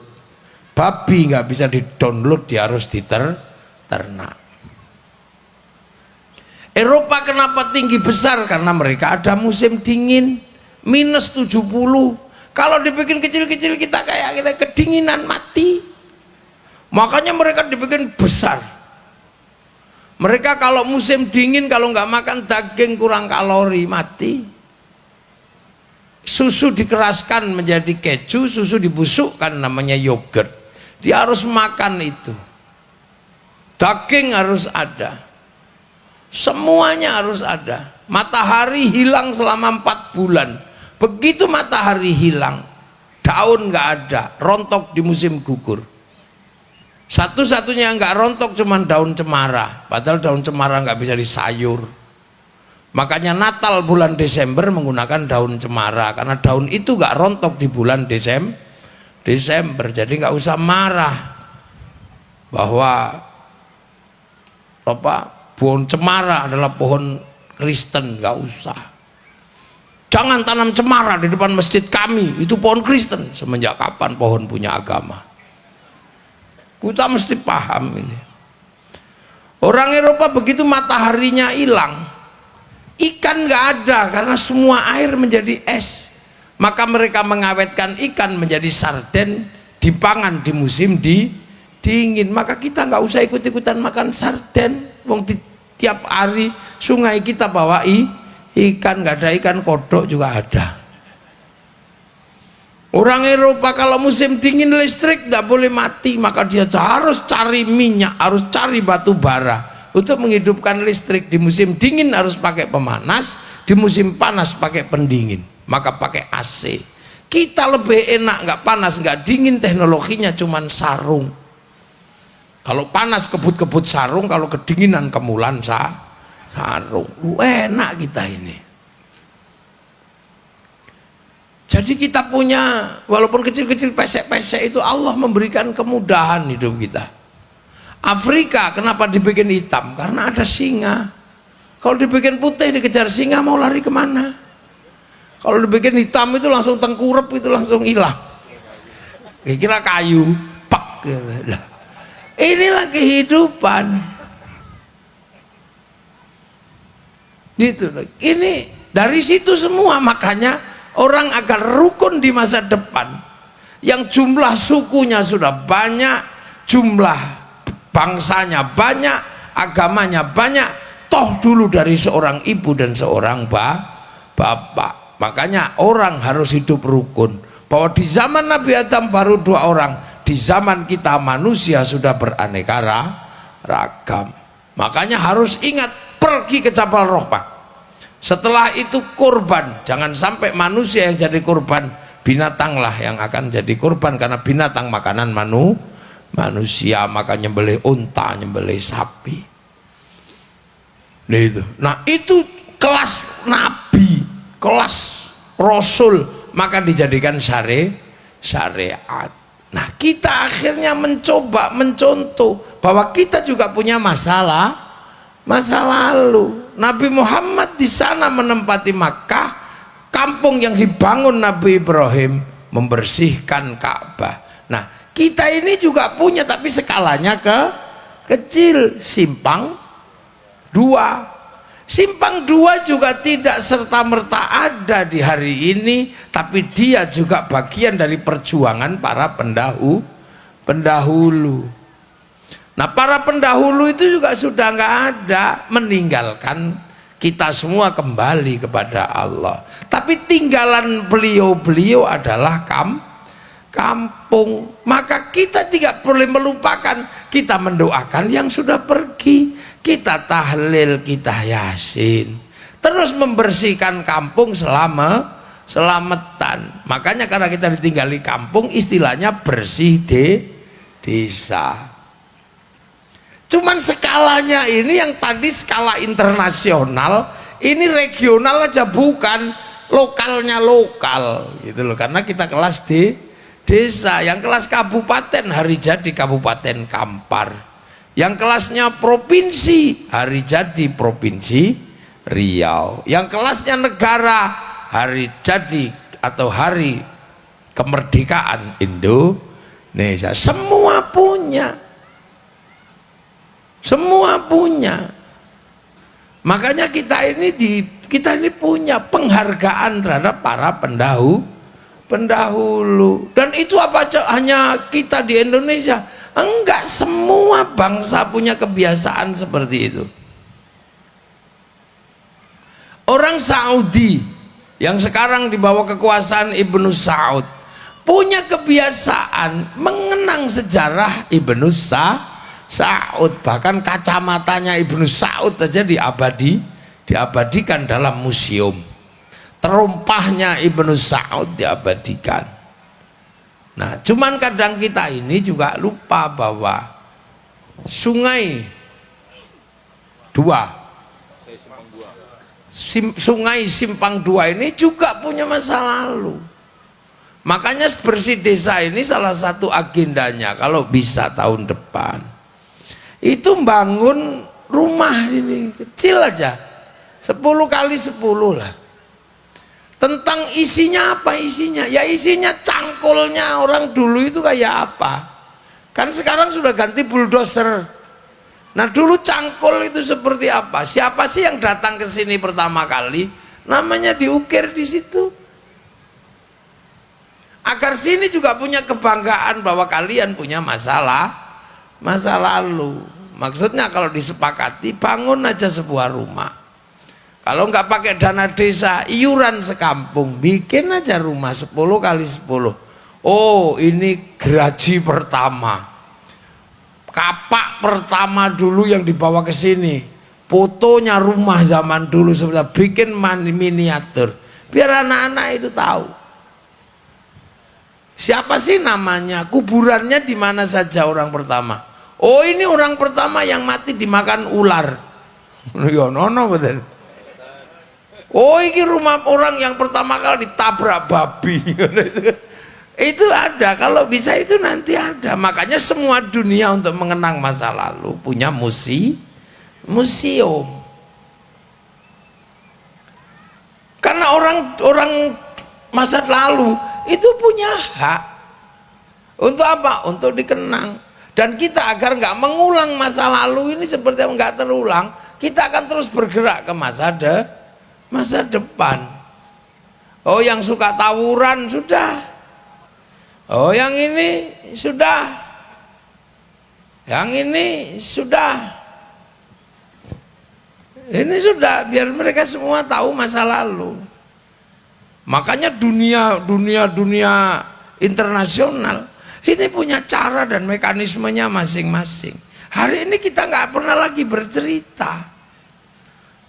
babi nggak bisa didownload, dia harus diternak. Eropa kenapa tinggi besar? Karena mereka ada musim dingin minus 70. Kalau dibikin kecil-kecil kita kayak kita kedinginan mati. Makanya mereka dibikin besar. Mereka kalau musim dingin kalau nggak makan daging kurang kalori mati. Susu dikeraskan menjadi keju, susu dibusukkan namanya yogurt. Dia harus makan itu. Daging harus ada. Semuanya harus ada. Matahari hilang selama 4 bulan. Begitu matahari hilang, daun nggak ada, rontok di musim gugur. Satu-satunya yang nggak rontok cuman daun cemara, padahal daun cemara nggak bisa disayur. Makanya Natal bulan Desember menggunakan daun cemara karena daun itu nggak rontok di bulan Desember. Jadi nggak usah marah bahwa pohon cemara adalah pohon Kristen, nggak usah. Jangan tanam cemara di depan masjid kami, itu pohon Kristen. Semenjak kapan pohon punya agama? Kita mesti paham ini. Orang Eropa begitu mataharinya hilang, ikan nggak ada karena semua air menjadi es. Maka mereka mengawetkan ikan menjadi sarden, dipangan di musim dingin. Maka kita nggak usah ikut-ikutan makan sarden. Wong tiap hari sungai kita bawa ikan, nggak ada ikan kodok juga ada. Orang Eropa kalau musim dingin listrik tidak boleh mati, maka dia harus cari minyak, harus cari batu bara untuk menghidupkan listrik. Di musim dingin harus pakai pemanas, di musim panas pakai pendingin, maka pakai AC. Kita lebih enak, nggak panas nggak dingin, teknologinya cuman sarung. Kalau panas kebut-kebut sarung, kalau kedinginan kemulan sarung. Enak kita ini. Jadi kita punya, walaupun kecil-kecil pesek-pesek itu Allah memberikan kemudahan hidup kita. Afrika kenapa dibikin hitam? Karena ada singa. Kalau dibikin putih dikejar singa mau lari kemana? Kalau dibikin hitam itu langsung tengkurap, itu langsung hilang. Kira kayu, pak. Inilah kehidupan. Gitu. Ini dari situ semua, makanya orang agar rukun di masa depan yang jumlah sukunya sudah banyak, jumlah bangsanya banyak, agamanya banyak, toh dulu dari seorang ibu dan seorang bapak. Makanya orang harus hidup rukun. Bahwa di zaman Nabi Adam baru 2 orang, di zaman kita manusia sudah beraneka ragam. Makanya harus ingat, pergi ke Jabal Rahmah. Setelah itu kurban, jangan sampai manusia yang jadi kurban, binatanglah yang akan jadi kurban, karena binatang makanan manusia. Maka nyembelih unta, nyembelih sapi. Nah itu kelas nabi, kelas rasul, maka dijadikan syariat. Nah kita akhirnya mencontoh bahwa kita juga punya masa lalu. Nabi Muhammad di sana menempati Makkah, kampung yang dibangun Nabi Ibrahim, membersihkan Ka'bah. Nah, kita ini juga punya, tapi skalanya kecil, simpang 2. Simpang 2 juga tidak serta-merta ada di hari ini, tapi dia juga bagian dari perjuangan para pendahulu. Nah, para pendahulu itu juga sudah nggak ada, meninggalkan kita semua kembali kepada Allah. Tapi tinggalan beliau-beliau adalah kampung. Maka kita tidak boleh melupakan, kita mendoakan yang sudah pergi, kita tahlil, kita yasin, terus membersihkan kampung selamatan. Makanya karena kita ditinggali kampung, istilahnya bersih desa. Cuman skalanya ini yang tadi skala internasional, ini regional aja, bukan lokalnya lokal gitu loh. Karena kita kelas desa, yang kelas kabupaten hari jadi Kabupaten Kampar, yang kelasnya provinsi hari jadi Provinsi Riau, yang kelasnya negara hari jadi atau hari kemerdekaan Indonesia. Semua punya. Makanya kita ini punya penghargaan terhadap para pendahulu. Dan itu apa hanya kita di Indonesia? Enggak, semua bangsa punya kebiasaan seperti itu. Orang Saudi yang sekarang di bawah kekuasaan Ibnu Saud punya kebiasaan mengenang sejarah Ibnu Saud. Bahkan kacamatanya Ibnu Saud aja diabadikan dalam museum. Terumpahnya Ibnu Saud diabadikan. Nah, cuman kadang kita ini juga lupa bahwa Sungai Simpang 2 ini juga punya masa lalu. Makanya bersih desa ini salah satu agendanya kalau bisa tahun depan itu bangun rumah ini kecil aja 10 kali 10 lah. Tentang isinya apa isinya? Ya isinya cangkulnya orang dulu itu kayak apa. Kan sekarang sudah ganti bulldozer. Nah dulu cangkul itu seperti apa? Siapa sih yang datang ke sini pertama kali? Namanya diukir di situ. Agar sini juga punya kebanggaan bahwa kalian punya masa lalu. Maksudnya kalau disepakati bangun aja sebuah rumah. Kalau nggak pakai dana desa, iuran sekampung, bikin aja rumah 10 kali 10. Oh, ini geraji pertama, kapak pertama dulu yang dibawa ke sini, fotonya rumah zaman dulu, sebentar bikin miniatur, biar anak-anak itu tahu siapa sih namanya, kuburannya di mana saja orang pertama. Oh, ini orang pertama yang mati dimakan ular. Ya nono betul. Oh, ini rumah orang yang pertama kali ditabrak babi. Itu ada, kalau bisa itu nanti ada. Makanya semua dunia untuk mengenang masa lalu punya museum. Karena orang masa lalu itu punya hak. Untuk apa? Untuk dikenang. Dan kita agar nggak mengulang masa lalu ini seperti yang nggak terulang, kita akan terus bergerak ke masa depan. Oh, yang suka tawuran sudah. Oh, yang ini sudah. Yang ini sudah. Ini sudah, biar mereka semua tahu masa lalu. Makanya dunia internasional ini punya cara dan mekanismenya masing-masing. Hari ini kita nggak pernah lagi bercerita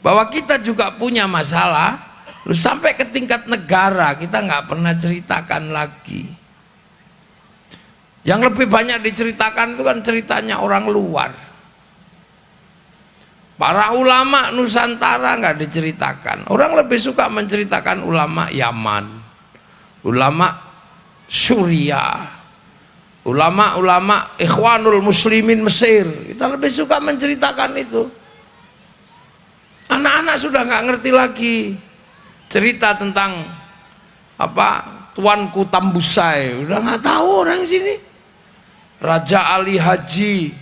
bahwa kita juga punya masalah. Lalu sampai ke tingkat negara kita nggak pernah ceritakan lagi. Yang lebih banyak diceritakan itu kan ceritanya orang luar. Para ulama Nusantara nggak diceritakan. Orang lebih suka menceritakan ulama Yaman, ulama Suriah, ulama Ikhwanul Muslimin Mesir. Kita lebih suka menceritakan itu. Anak-anak sudah nggak ngerti lagi cerita tentang apa Tuanku Tambusai, udah nggak tahu orang sini. Raja Ali Haji,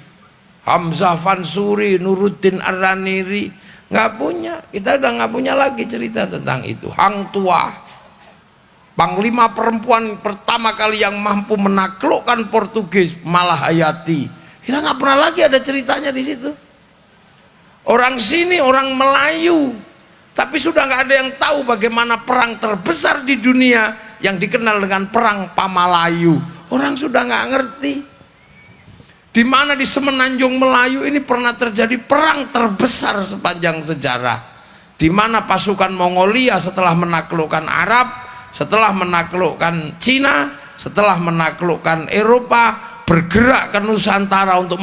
Hamzah Fansuri, Nuruddin Ar-Raniri, Nggak punya. Kita udah nggak punya lagi cerita tentang itu. Hang Tuah, panglima perempuan pertama kali yang mampu menaklukkan Portugis, Malahayati. Kita nggak pernah lagi ada ceritanya di situ. Orang sini orang Melayu, tapi sudah nggak ada yang tahu bagaimana perang terbesar di dunia yang dikenal dengan perang Pamalayu. Orang sudah nggak ngerti. Di mana di Semenanjung Melayu ini pernah terjadi perang terbesar sepanjang sejarah, di mana pasukan Mongolia setelah menaklukkan Arab, setelah menaklukkan Cina, setelah menaklukkan Eropa, bergerak ke Nusantara untuk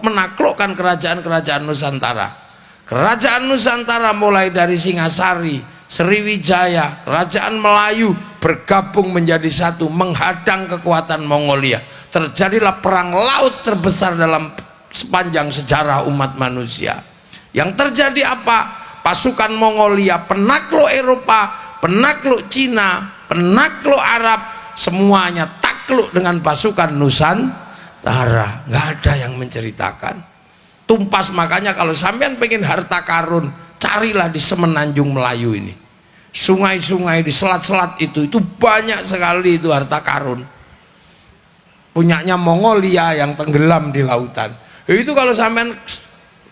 menaklukkan kerajaan-kerajaan Nusantara. Kerajaan Nusantara mulai dari Singasari, Sriwijaya, Kerajaan Melayu bergabung menjadi satu menghadang kekuatan Mongolia. Terjadilah perang laut terbesar dalam sepanjang sejarah umat manusia. Yang terjadi apa? Pasukan Mongolia penakluk Eropa, penakluk Cina, penakluk Arab, semuanya takluk dengan pasukan Nusantara. Nggak ada yang menceritakan. Tumpas. Makanya kalau sampean pengen harta karun, carilah di Semenanjung Melayu ini. Sungai-sungai di selat-selat itu banyak sekali itu harta karun. Punyanya Mongolia yang tenggelam di lautan. Itu kalau sampean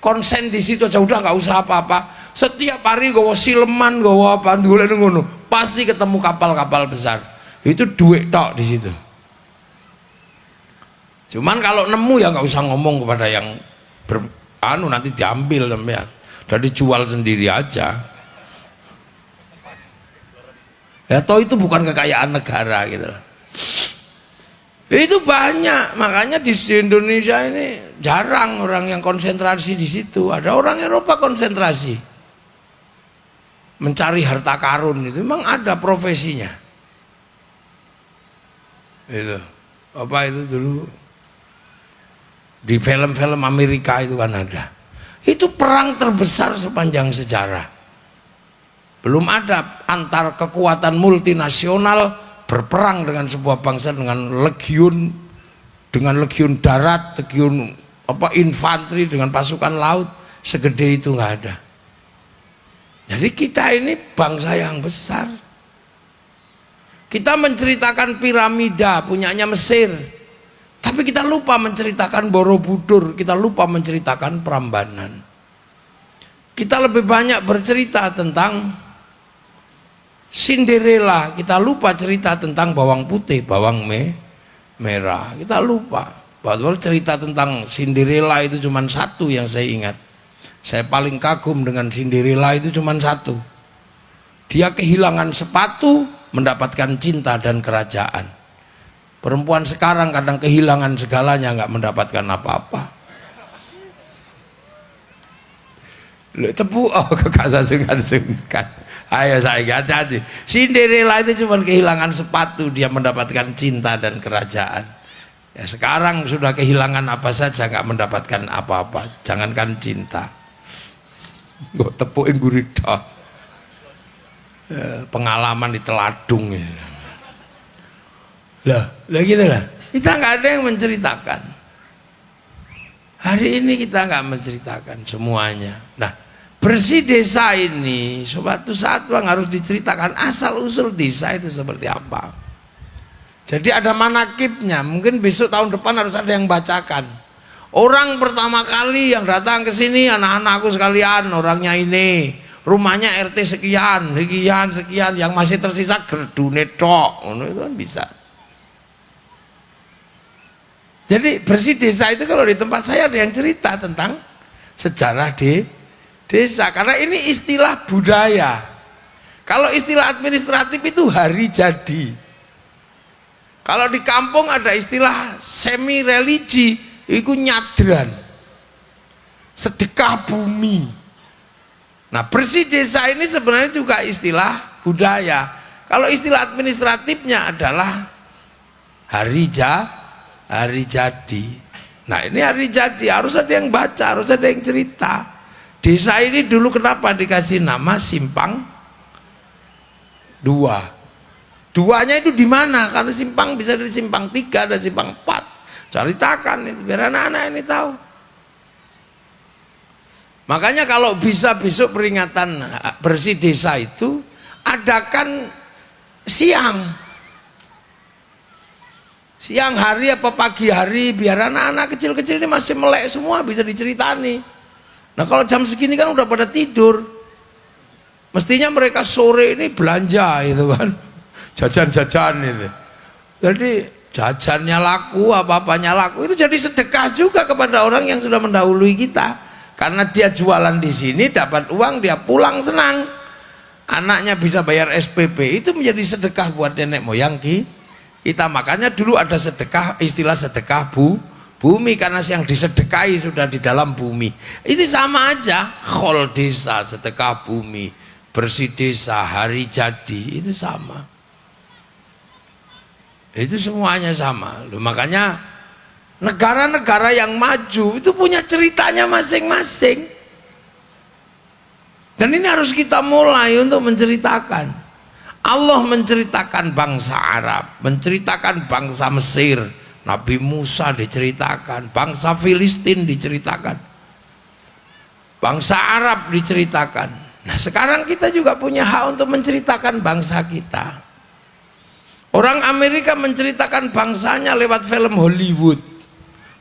konsen di situ aja udah nggak usah apa-apa. Setiap hari gawa sileman, gawa apa ngono, pasti ketemu kapal-kapal besar. Itu duit tok di situ. Cuman kalau nemu ya nggak usah ngomong kepada yang nanti diambil sampean. Dan dijual sendiri aja. Ya toh itu bukan kekayaan negara gitu loh. Itu banyak, makanya di Indonesia ini jarang orang yang konsentrasi di situ. Ada orang Eropa konsentrasi mencari harta karun, itu memang ada profesinya. Itu apa itu dulu di film-film Amerika itu kan ada. Itu perang terbesar sepanjang sejarah. Belum ada antar kekuatan multinasional berperang dengan sebuah bangsa dengan legiun darat, legiun infanteri, dengan pasukan laut segede itu nggak ada. Jadi kita ini bangsa yang besar. Kita menceritakan piramida punyanya Mesir, tapi kita lupa menceritakan Borobudur, kita lupa menceritakan Prambanan. Kita lebih banyak bercerita tentang Cinderella, kita lupa cerita tentang bawang putih, bawang merah. Kita lupa. Padahal cerita tentang Cinderella itu cuma satu yang saya ingat. Saya paling kagum dengan Cinderella itu cuma satu. Dia kehilangan sepatu, mendapatkan cinta dan kerajaan. Perempuan sekarang kadang kehilangan segalanya, nggak mendapatkan apa-apa. Tepuk, kekasih sungkan-sungkan. Ayo saya hati-hati. Cinderella itu cuma kehilangan sepatu, dia mendapatkan cinta dan kerajaan. Ya sekarang sudah kehilangan apa saja, nggak mendapatkan apa-apa. Jangankan cinta. Gue tepukin gurita. Pengalaman di teladung. Lah gitu lah. Kita nggak ada yang menceritakan. Hari ini kita nggak menceritakan semuanya. Nah, bersih desa ini suatu saat harus diceritakan asal usul desa itu seperti apa. Jadi ada manakibnya. Mungkin besok tahun depan harus ada yang bacakan. Orang pertama kali yang datang ke sini anak-anakku sekalian, orangnya ini, rumahnya RT sekian, sekian, yang masih tersisa gerdune tok. Itu kan bisa. Jadi bersih desa itu kalau di tempat saya ada yang cerita tentang sejarah desa, karena ini istilah budaya. Kalau istilah administratif itu hari jadi. Kalau di kampung ada istilah semi religi, itu nyadran, sedekah bumi. Nah bersih desa ini sebenarnya juga istilah budaya. Kalau istilah administratifnya adalah hari jadi. Nah ini hari jadi, harus ada yang baca, harus ada yang cerita. Desa ini dulu kenapa dikasih nama Simpang 2? Duanya itu di mana? Karena simpang bisa dari simpang 3, ada simpang 4. Ceritakan itu biar anak-anak ini tahu. Makanya kalau bisa besok peringatan bersih desa itu adakan siang hari apa pagi hari, biar anak-anak kecil-kecil ini masih melek semua bisa diceritani. Nah kalau jam segini kan udah pada tidur, mestinya mereka sore ini belanja itu kan, jajan-jajan itu. Jadi jajannya laku, apa-apanya laku, itu jadi sedekah juga kepada orang yang sudah mendahului kita. Karena dia jualan di sini dapat uang, dia pulang senang, anaknya bisa bayar SPP, itu menjadi sedekah buat nenek moyang kita. Makanya dulu ada sedekah, istilah sedekah bumi, karena yang disedekahi sudah di dalam bumi. Ini sama aja, khol desa, sedekah bumi, bersih desa, hari jadi, itu sama. Itu semuanya sama. Loh, makanya negara-negara yang maju itu punya ceritanya masing-masing. Dan ini harus kita mulai untuk menceritakan. Allah menceritakan bangsa Arab, menceritakan bangsa Mesir, Nabi Musa diceritakan, bangsa Filistin diceritakan, bangsa Arab diceritakan. Nah sekarang kita juga punya hak untuk menceritakan bangsa kita. Orang Amerika menceritakan bangsanya lewat film Hollywood,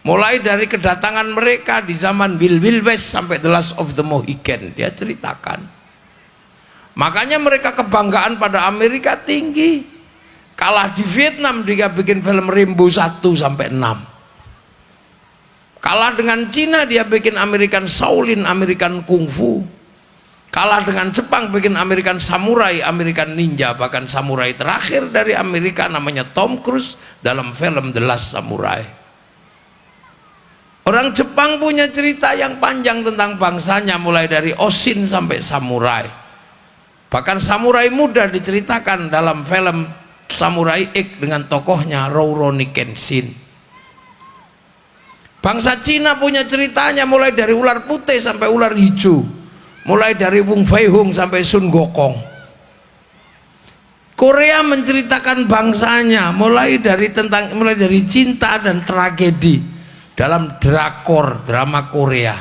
mulai dari kedatangan mereka di zaman Wild West sampai The Last of the Mohican, dia ceritakan. Makanya mereka kebanggaan pada Amerika tinggi. Kalah di Vietnam, dia bikin film Rambo 1 sampai 6. Kalah dengan Cina, dia bikin American Shaolin, American Kung Fu. Kalah dengan Jepang, bikin American Samurai, American Ninja. Bahkan samurai terakhir dari Amerika namanya Tom Cruise dalam film The Last Samurai. Orang Jepang punya cerita yang panjang tentang bangsanya, mulai dari Oshin sampai samurai. Bahkan samurai muda diceritakan dalam film Samurai X dengan tokohnya Rurouni Kenshin. Bangsa Cina punya ceritanya mulai dari ular putih sampai ular hijau, mulai dari Wong Fei Hung sampai Sun Gokong. Korea menceritakan bangsanya mulai dari cinta dan tragedi dalam drakor, drama Korea.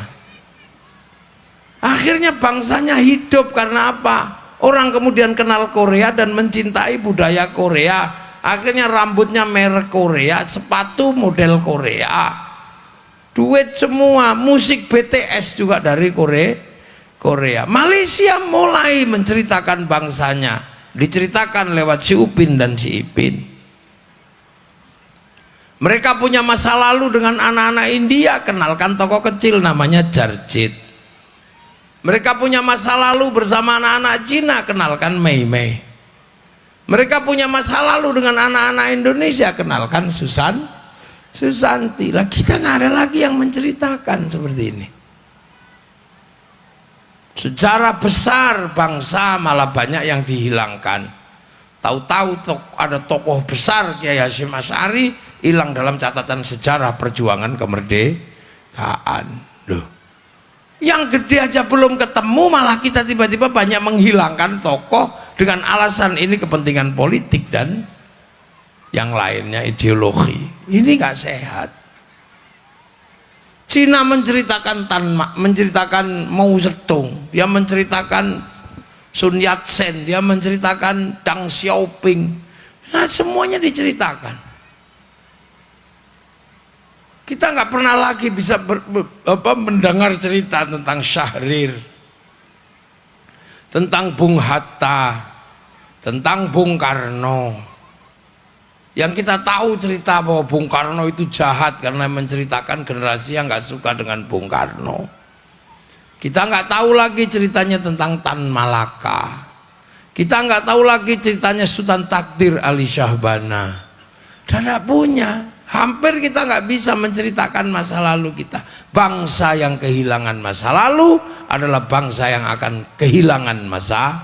Akhirnya bangsanya hidup karena apa? Orang kemudian kenal Korea dan mencintai budaya Korea. Akhirnya rambutnya merek Korea, sepatu model Korea, duit semua, musik BTS juga dari Korea. Malaysia mulai menceritakan bangsanya, diceritakan lewat si Upin dan si Ipin. Mereka punya masa lalu dengan anak-anak India, kenalkan tokoh kecil namanya Jarjit. Mereka punya masa lalu bersama anak-anak Cina, kenalkan Mei Mei. Mereka punya masa lalu dengan anak-anak Indonesia, kenalkan Susanti. Lah kita nggak ada lagi yang menceritakan seperti ini. Sejarah besar bangsa malah banyak yang dihilangkan. Tahu-tahu ada tokoh besar Kiai Hasyim Asy'ari hilang dalam catatan sejarah perjuangan kemerdekaan. Loh, yang gede aja belum ketemu, malah kita tiba-tiba banyak menghilangkan tokoh dengan alasan ini kepentingan politik dan yang lainnya ideologi. Ini nggak sehat. Cina menceritakan Mao Zedong, dia menceritakan Sun Yat-sen, dia menceritakan Deng Xiaoping. Nah, semuanya diceritakan. Kita nggak pernah lagi bisa mendengar cerita tentang Syahrir, tentang Bung Hatta, tentang Bung Karno. Yang kita tahu cerita bahwa Bung Karno itu jahat karena menceritakan generasi yang nggak suka dengan Bung Karno. Kita nggak tahu lagi ceritanya tentang Tan Malaka. Kita nggak tahu lagi ceritanya Sultan Takdir Ali Syahbana. Dan nggak punya. Hampir kita nggak bisa menceritakan masa lalu kita. Bangsa yang kehilangan masa lalu adalah bangsa yang akan kehilangan masa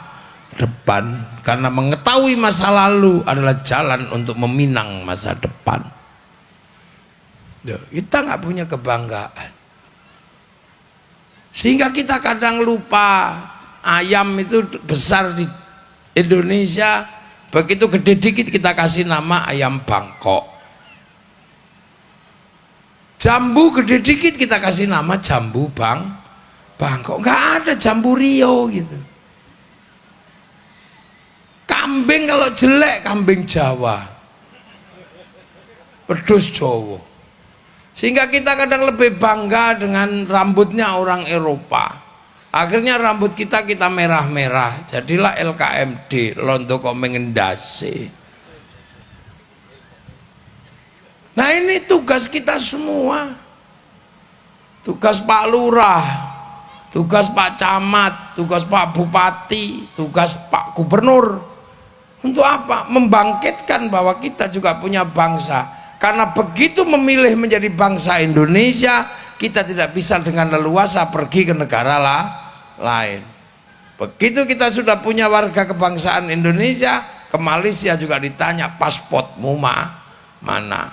depan, karena mengetahui masa lalu adalah jalan untuk meminang masa depan. Kita nggak punya kebanggaan, sehingga kita kadang lupa ayam itu besar di Indonesia, begitu gede dikit kita kasih nama ayam Bangkok. Jambu gede dikit kita kasih nama jambu Bangkok, nggak ada jambu rio gitu. Kambing kalau jelek, kambing Jawa, pedus Jawa. Sehingga kita kadang lebih bangga dengan rambutnya orang Eropa. Akhirnya rambut kita merah-merah. Jadilah LKMD, londo kok mengendasi. Nah ini tugas kita semua. Tugas Pak Lurah, tugas Pak Camat, tugas Pak Bupati, tugas Pak Gubernur. Untuk apa? Membangkitkan bahwa kita juga punya bangsa. Karena begitu memilih menjadi bangsa Indonesia, kita tidak bisa dengan leluasa pergi ke negara lain. Begitu kita sudah punya warga kebangsaan Indonesia, ke Malaysia juga ditanya pasportmu mana.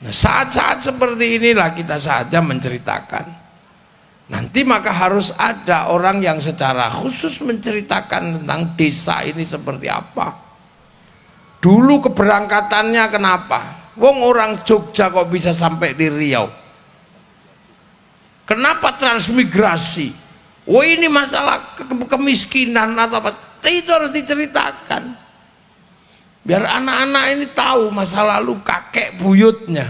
Nah, saat-saat seperti inilah kita saja menceritakan. Nanti maka harus ada orang yang secara khusus menceritakan tentang desa ini seperti apa. Dulu keberangkatannya kenapa? Wong orang Jogja kok bisa sampai di Riau? Kenapa transmigrasi? Oh ini masalah kemiskinan atau apa? Itu harus diceritakan. Biar anak-anak ini tahu masa lalu kakek buyutnya.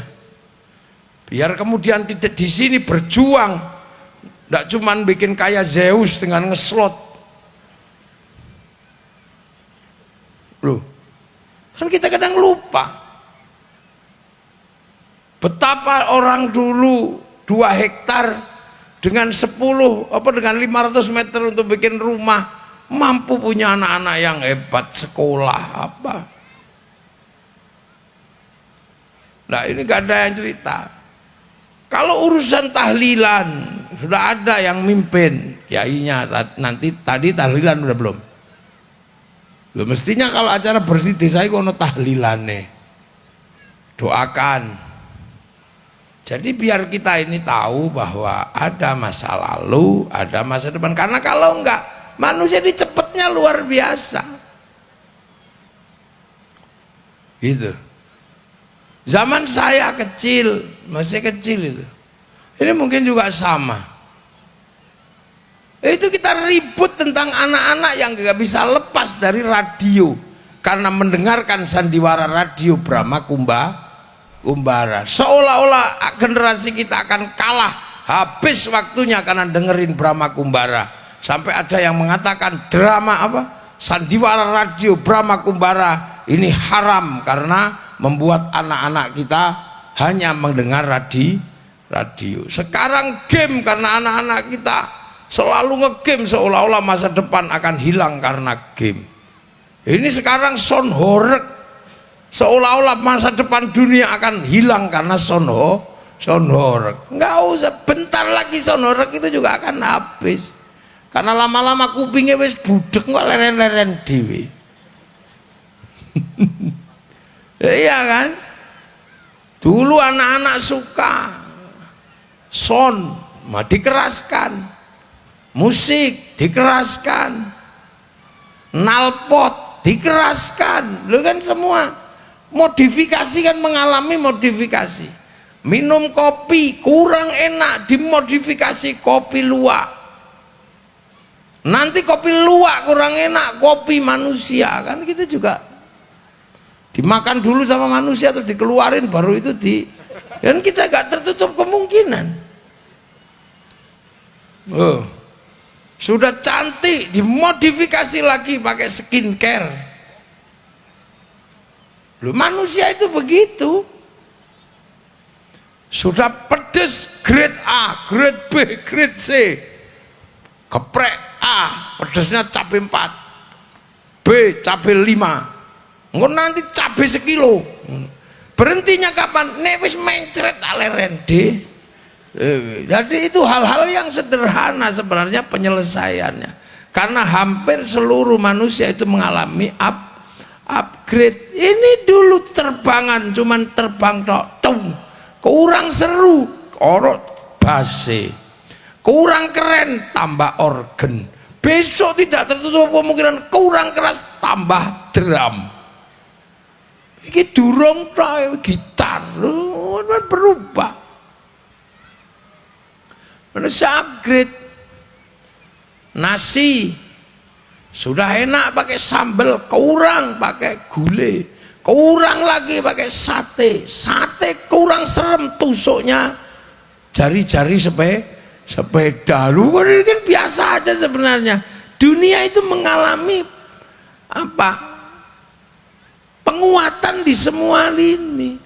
Biar kemudian di sini berjuang, tidak cuma bikin kaya Zeus dengan ngeslot. Loh. Kan kita kadang lupa betapa orang dulu 2 hektar dengan 500 meter untuk bikin rumah mampu punya anak-anak yang hebat sekolah apa. Nah ini gak ada yang cerita. Kalau urusan tahlilan sudah ada yang mimpin kiainya. Nanti tadi tahlilan udah belum? Loh, mestinya kalau acara bersih desa itu ono tahlilane. Doakan. Jadi biar kita ini tahu bahwa ada masa lalu, ada masa depan. Karena kalau enggak, manusia ini cepetnya luar biasa. Gitu. Zaman saya kecil, masih kecil itu. Ini mungkin juga sama. Itu kita ribut tentang anak-anak yang gak bisa lepas dari radio karena mendengarkan sandiwara radio Brahma Kumbara. Seolah-olah generasi kita akan kalah, habis waktunya karena dengerin Brahma Kumbara. Sampai ada yang mengatakan drama apa? Sandiwara radio Brahma Kumbara ini haram karena membuat anak-anak kita hanya mendengar radio. Sekarang game karena anak-anak kita selalu ngegame seolah-olah masa depan akan hilang karena game. Ini sekarang sound horeg seolah-olah masa depan dunia akan hilang karena sound horeg. Nggak usah, bentar lagi sound horeg itu juga akan habis. Karena lama-lama kupingnya wis budek kok leren-leren dewe. Iya kan? Dulu anak-anak suka sound, dikeraskan. Musik dikeraskan, nalpot dikeraskan, lu kan semua modifikasi kan mengalami modifikasi. Minum kopi kurang enak dimodifikasi kopi luwak. Nanti kopi luwak kurang enak kopi manusia kan kita juga dimakan dulu sama manusia terus dikeluarin baru itu kan kita gak tertutup kemungkinan. Sudah cantik dimodifikasi lagi pakai skincare. Loh, manusia itu begitu. Sudah pedes grade A, grade B, grade C, geprek A pedesnya cabai 4, B cabai 5, engko nanti cabai sekilo. Berhentinya kapan? Nek wis mencret aleren D. Jadi itu hal-hal yang sederhana sebenarnya penyelesaiannya, karena hampir seluruh manusia itu mengalami upgrade. Ini dulu terbangan cuman terbang tok, kurang seru, orot base, kurang keren, tambah organ. Besok tidak tertutup kemungkinan kurang keras, tambah drum. Ini durung gitar berubah. Manusia upgrade. Nasi sudah enak pakai sambal, kurang pakai gulai, kurang lagi pakai sate, sate kurang serem, tusuknya jari-jari sepeda. Lu ini kan biasa aja sebenarnya. Dunia itu mengalami apa? Penguatan di semua lini.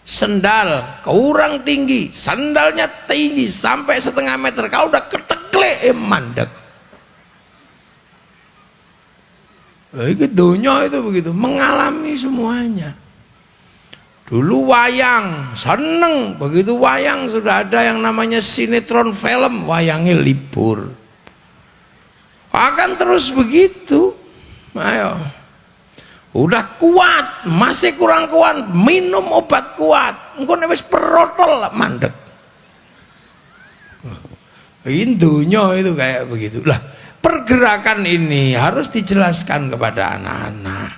Sendal kurang tinggi, sandalnya tinggi sampai setengah meter, kalau udah keteklek mandek. Itu dunia itu begitu, mengalami semuanya. Dulu wayang seneng, begitu wayang sudah ada yang namanya sinetron film, wayangnya libur. Akan terus begitu. Ayo. Udah kuat, masih kurang kuat, minum obat kuat. Engko wis perotol mandek. Intunya itu kayak begitulah. Pergerakan ini harus dijelaskan kepada anak-anak.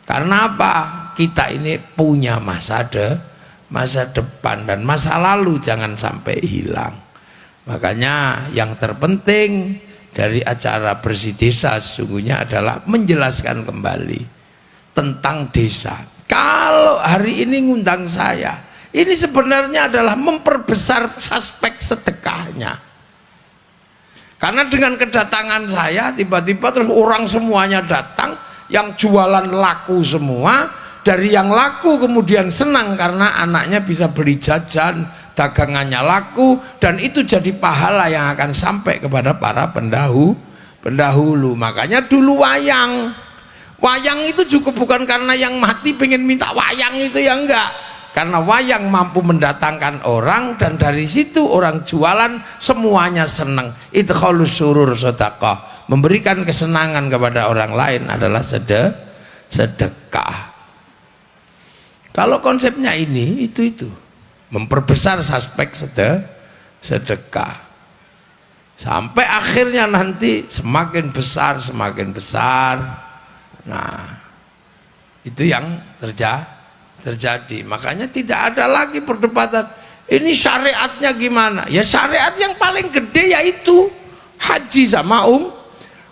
Karena apa? Kita ini punya masa depan dan masa lalu jangan sampai hilang. Makanya yang terpenting dari acara Bersih Desa sesungguhnya adalah menjelaskan kembali tentang desa. Kalau hari ini ngundang saya, ini sebenarnya adalah memperbesar aspek sedekahnya. Karena dengan kedatangan saya, tiba-tiba terus orang semuanya datang, yang jualan laku semua, dari yang laku kemudian senang karena anaknya bisa beli jajan, dagangannya laku, dan itu jadi pahala yang akan sampai kepada para pendahulu. Makanya dulu wayang itu juga bukan karena yang mati pengen minta wayang itu, ya enggak, karena wayang mampu mendatangkan orang, dan dari situ orang jualan semuanya senang. Idkhalus surur sedekah, memberikan kesenangan kepada orang lain adalah sedekah. Kalau konsepnya ini itu memperbesar aspek sedekah sampai akhirnya nanti semakin besar. Nah, itu yang terjadi. Makanya tidak ada lagi perdebatan ini syariatnya gimana. Ya syariat yang paling gede yaitu haji sama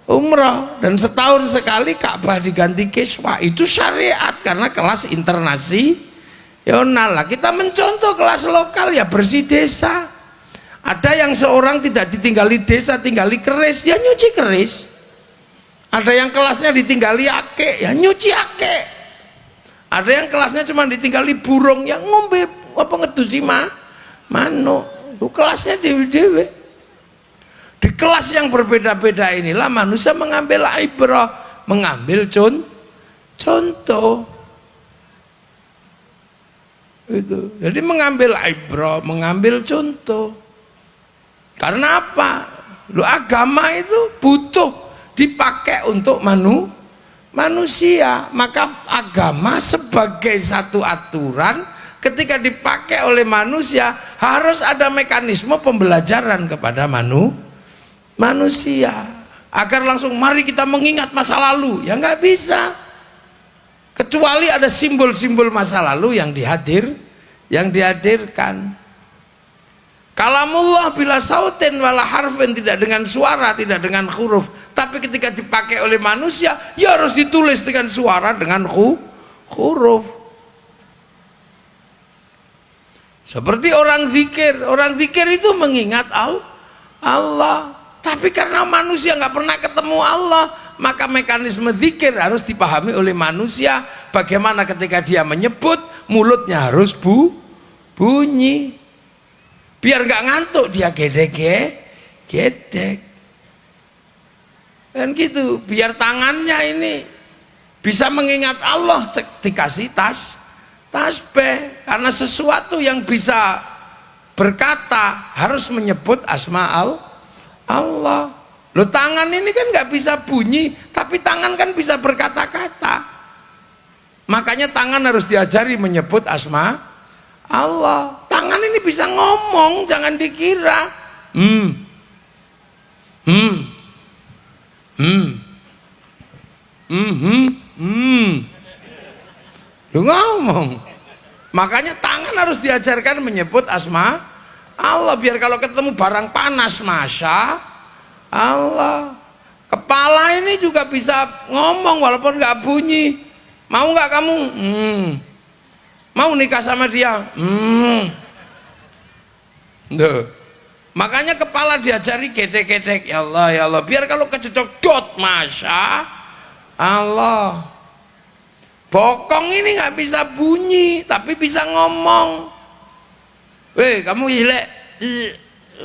umrah, dan setahun sekali Ka'bah diganti kiswah. Itu syariat karena kelas internasional. Kita mencontoh kelas lokal ya Bersih Desa. Ada yang seorang tidak ditinggali desa, tinggali keris, ya nyuci keris. Ada yang kelasnya ditinggali ake, ya nyuci ake. Ada yang kelasnya cuma ditinggali burung, yang ngombe apa ngedusi manuk. Itu kelasnya dewe-dewe. Di kelas yang berbeda-beda inilah manusia mengambil ibrah, mengambil contoh. Itu. Jadi mengambil ibrah, mengambil contoh. Karena apa? Agama itu butuh dipakai untuk manusia. Maka agama sebagai satu aturan ketika dipakai oleh manusia harus ada mekanisme pembelajaran kepada manusia agar langsung mari kita mengingat masa lalu. Ya nggak bisa, kecuali ada simbol-simbol masa lalu yang dihadirkan. Kalamullah bila sautin wala harfin, tidak dengan suara, tidak dengan huruf, tapi ketika dipakai oleh manusia ya harus ditulis dengan suara, dengan huruf. Seperti orang zikir itu mengingat Allah, tapi karena manusia nggak pernah ketemu Allah, maka mekanisme zikir harus dipahami oleh manusia. Bagaimana ketika dia menyebut, mulutnya harus bunyi, biar nggak ngantuk dia gedek. Dan gitu, biar tangannya ini bisa mengingat Allah, dikasih tasbih. Karena sesuatu yang bisa berkata harus menyebut asma Allah. Loh, tangan ini kan nggak bisa bunyi, tapi tangan kan bisa berkata-kata. Makanya tangan harus diajari menyebut asma Allah. Tangan ini bisa ngomong, jangan dikira lu ngomong. Makanya tangan harus diajarkan menyebut asma Allah. Biar kalau ketemu barang panas, masya Allah. Kepala ini juga bisa ngomong walaupun nggak bunyi. Mau nggak kamu? Mau nikah sama dia? Duh. Makanya kepala diajari gedek-gedek. Ya Allah, ya Allah. Biar kalau kejedok dot, masya Allah. Bokong ini nggak bisa bunyi, tapi bisa ngomong. Weh, kamu hilek,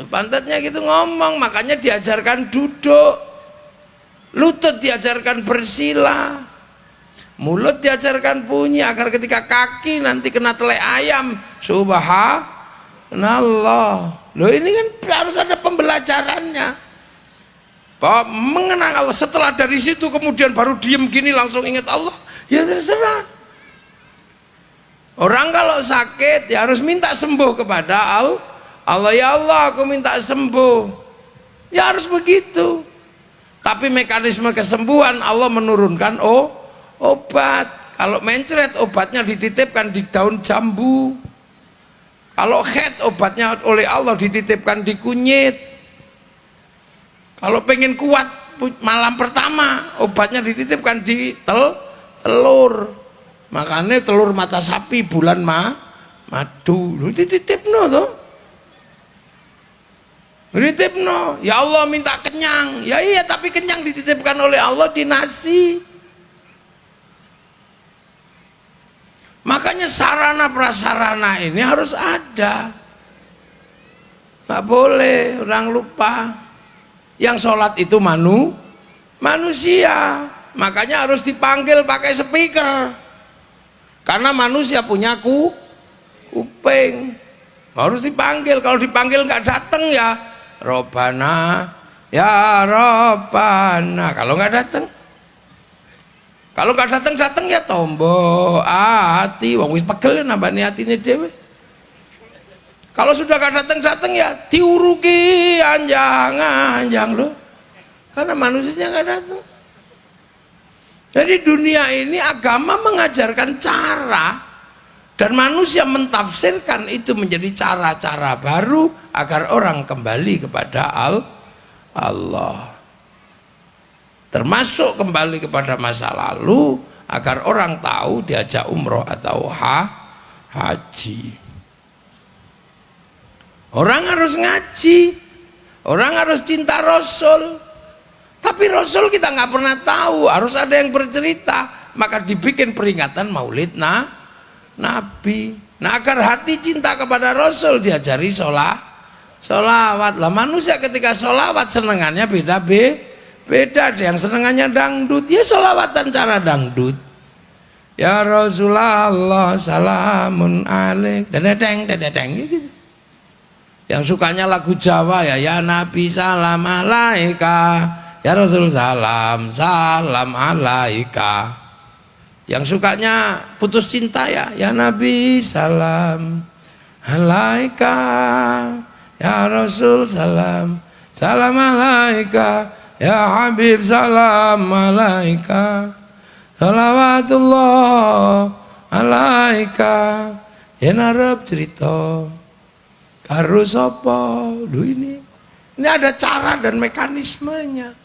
pantatnya gitu ngomong. Makanya diajarkan duduk. Lutut diajarkan bersila, mulut diajarkan bunyi agar ketika kaki nanti kena tele ayam. Subhanallah. Loh, ini kan harus ada pembelajarannya. Bahwa mengenang Allah. Setelah dari situ kemudian baru diem gini langsung ingat Allah, ya terserah. Orang kalau sakit ya harus minta sembuh kepada Allah. Ya Allah, aku minta sembuh. Ya harus begitu. Tapi mekanisme kesembuhan Allah menurunkan obat. Kalau mencret obatnya dititipkan di daun jambu. Kalau head obatnya oleh Allah dititipkan di kunyit. Kalau pengen kuat malam pertama obatnya dititipkan di telur. Makanya telur mata sapi bulan madu. Lu dititipno toh. Dititipno, ya Allah minta kenyang. Ya iya, tapi kenyang dititipkan oleh Allah di nasi. Makanya sarana prasarana ini harus ada. Nggak boleh orang lupa. Yang sholat itu manusia. Makanya harus dipanggil pakai speaker. Karena manusia punya kuping. Harus dipanggil. Kalau dipanggil nggak datang ya Robbana, ya Robbana. Kalau nggak datang, datang ya tombo hati. Wong wis pegel nambani atine dhewe. Kalau sudah nggak datang ya diuruki anjang loh. Karena manusianya nggak datang. Jadi dunia ini agama mengajarkan cara. Dan manusia mentafsirkan itu menjadi cara-cara baru agar orang kembali kepada Allah. Termasuk kembali kepada masa lalu agar orang tahu diajak umroh atau haji. Orang harus ngaji, orang harus cinta Rasul. Tapi Rasul kita nggak pernah tahu, harus ada yang bercerita. Maka dibikin peringatan Maulid Nabi. Nah, agar hati cinta kepada Rasul diajari sholawat. Lah manusia ketika sholawat senengannya beda. Ada yang senengannya dangdut, ya sholawatan cara dangdut. Ya Rasulullah salamun alaik, dedeng gitu. Yang sukanya lagu Jawa ya Nabi salam alaika, ya Rasul salam alaika. Yang sukanya putus cinta ya Nabi salam alaika, ya Rasul salam alaika, ya Habib salam alaika, salawatullah alaika. Ya narap cerita karo sapa lho ini ada cara dan mekanismenya.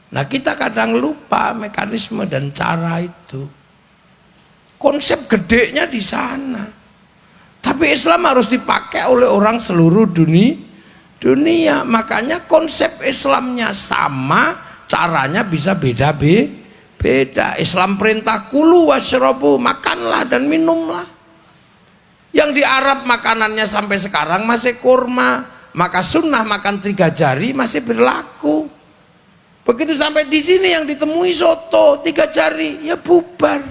Nah, kita kadang lupa mekanisme dan cara itu. Konsep gedenya di sana. Tapi Islam harus dipakai oleh orang seluruh dunia. Makanya konsep Islamnya sama, caranya bisa beda. Islam perintah kulu wasyrabu, makanlah dan minumlah. Yang di Arab makanannya sampai sekarang masih kurma, maka sunnah makan 3 jari masih berlaku. Begitu sampai di sini yang ditemui soto 3 jari ya bubar.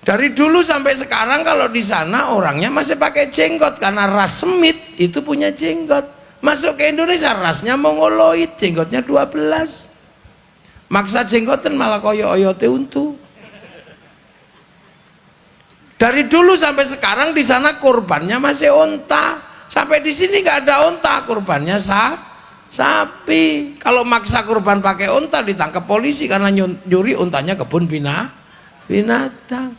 Dari dulu sampai sekarang kalau di sana orangnya masih pakai jenggot karena ras Semit itu punya jenggot. Masuk ke Indonesia rasnya Mongoloid, jenggotnya 12. Maksa jenggotan malah koyo oyote untu. Dari dulu sampai sekarang di sana kurbannya masih onta. Sampai di sini nggak ada onta, kurbannya sapi. Kalau maksa kurban pakai onta ditangkap polisi karena nyuri ontanya kebun binatang.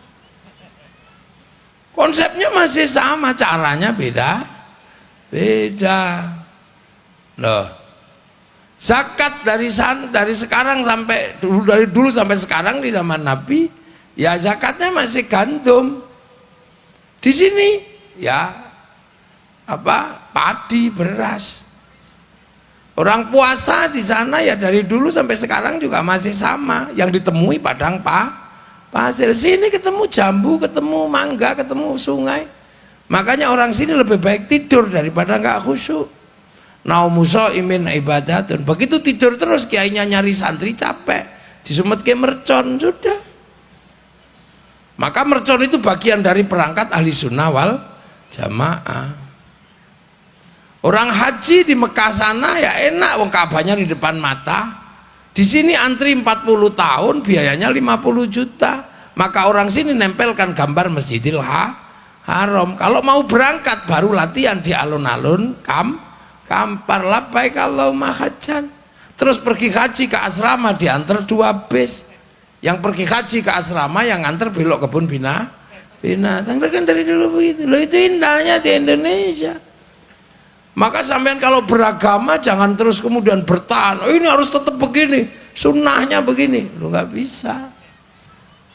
Konsepnya masih sama, caranya beda. Loh. Zakat dari sekarang sampai dari dulu sampai sekarang di zaman Nabi, ya zakatnya masih gandum. Di sini ya padi, beras. Orang puasa di sana ya dari dulu sampai sekarang juga masih sama, yang ditemui padang pasir. Sini ketemu jambu, ketemu mangga, ketemu sungai. Makanya orang sini lebih baik tidur daripada nggak khusyuk. Naumuso imin ibadatun. Begitu tidur terus kiainya nyari santri capek, disumetke mercon sudah. Maka mercon itu bagian dari perangkat ahli sunnah wal jamaah. Orang haji di Mekah sana ya enak, wong Ka'bahnya di depan mata. Di sini antri 40 tahun, biayanya 50 juta. Maka orang sini nempelkan gambar Masjidil Haram. Kalau mau berangkat baru latihan di alun-alun kampar labbaik Allahumma hajjan. Terus pergi haji ke asrama diantar 2 bis. Yang pergi haji ke asrama yang nganter belok kebun binatang. Kan dari dulu begitu. Loh, itu indahnya di Indonesia. Maka sampean kalau beragama jangan terus kemudian bertahan, oh ini harus tetap begini, sunnahnya begini. Lu nggak bisa.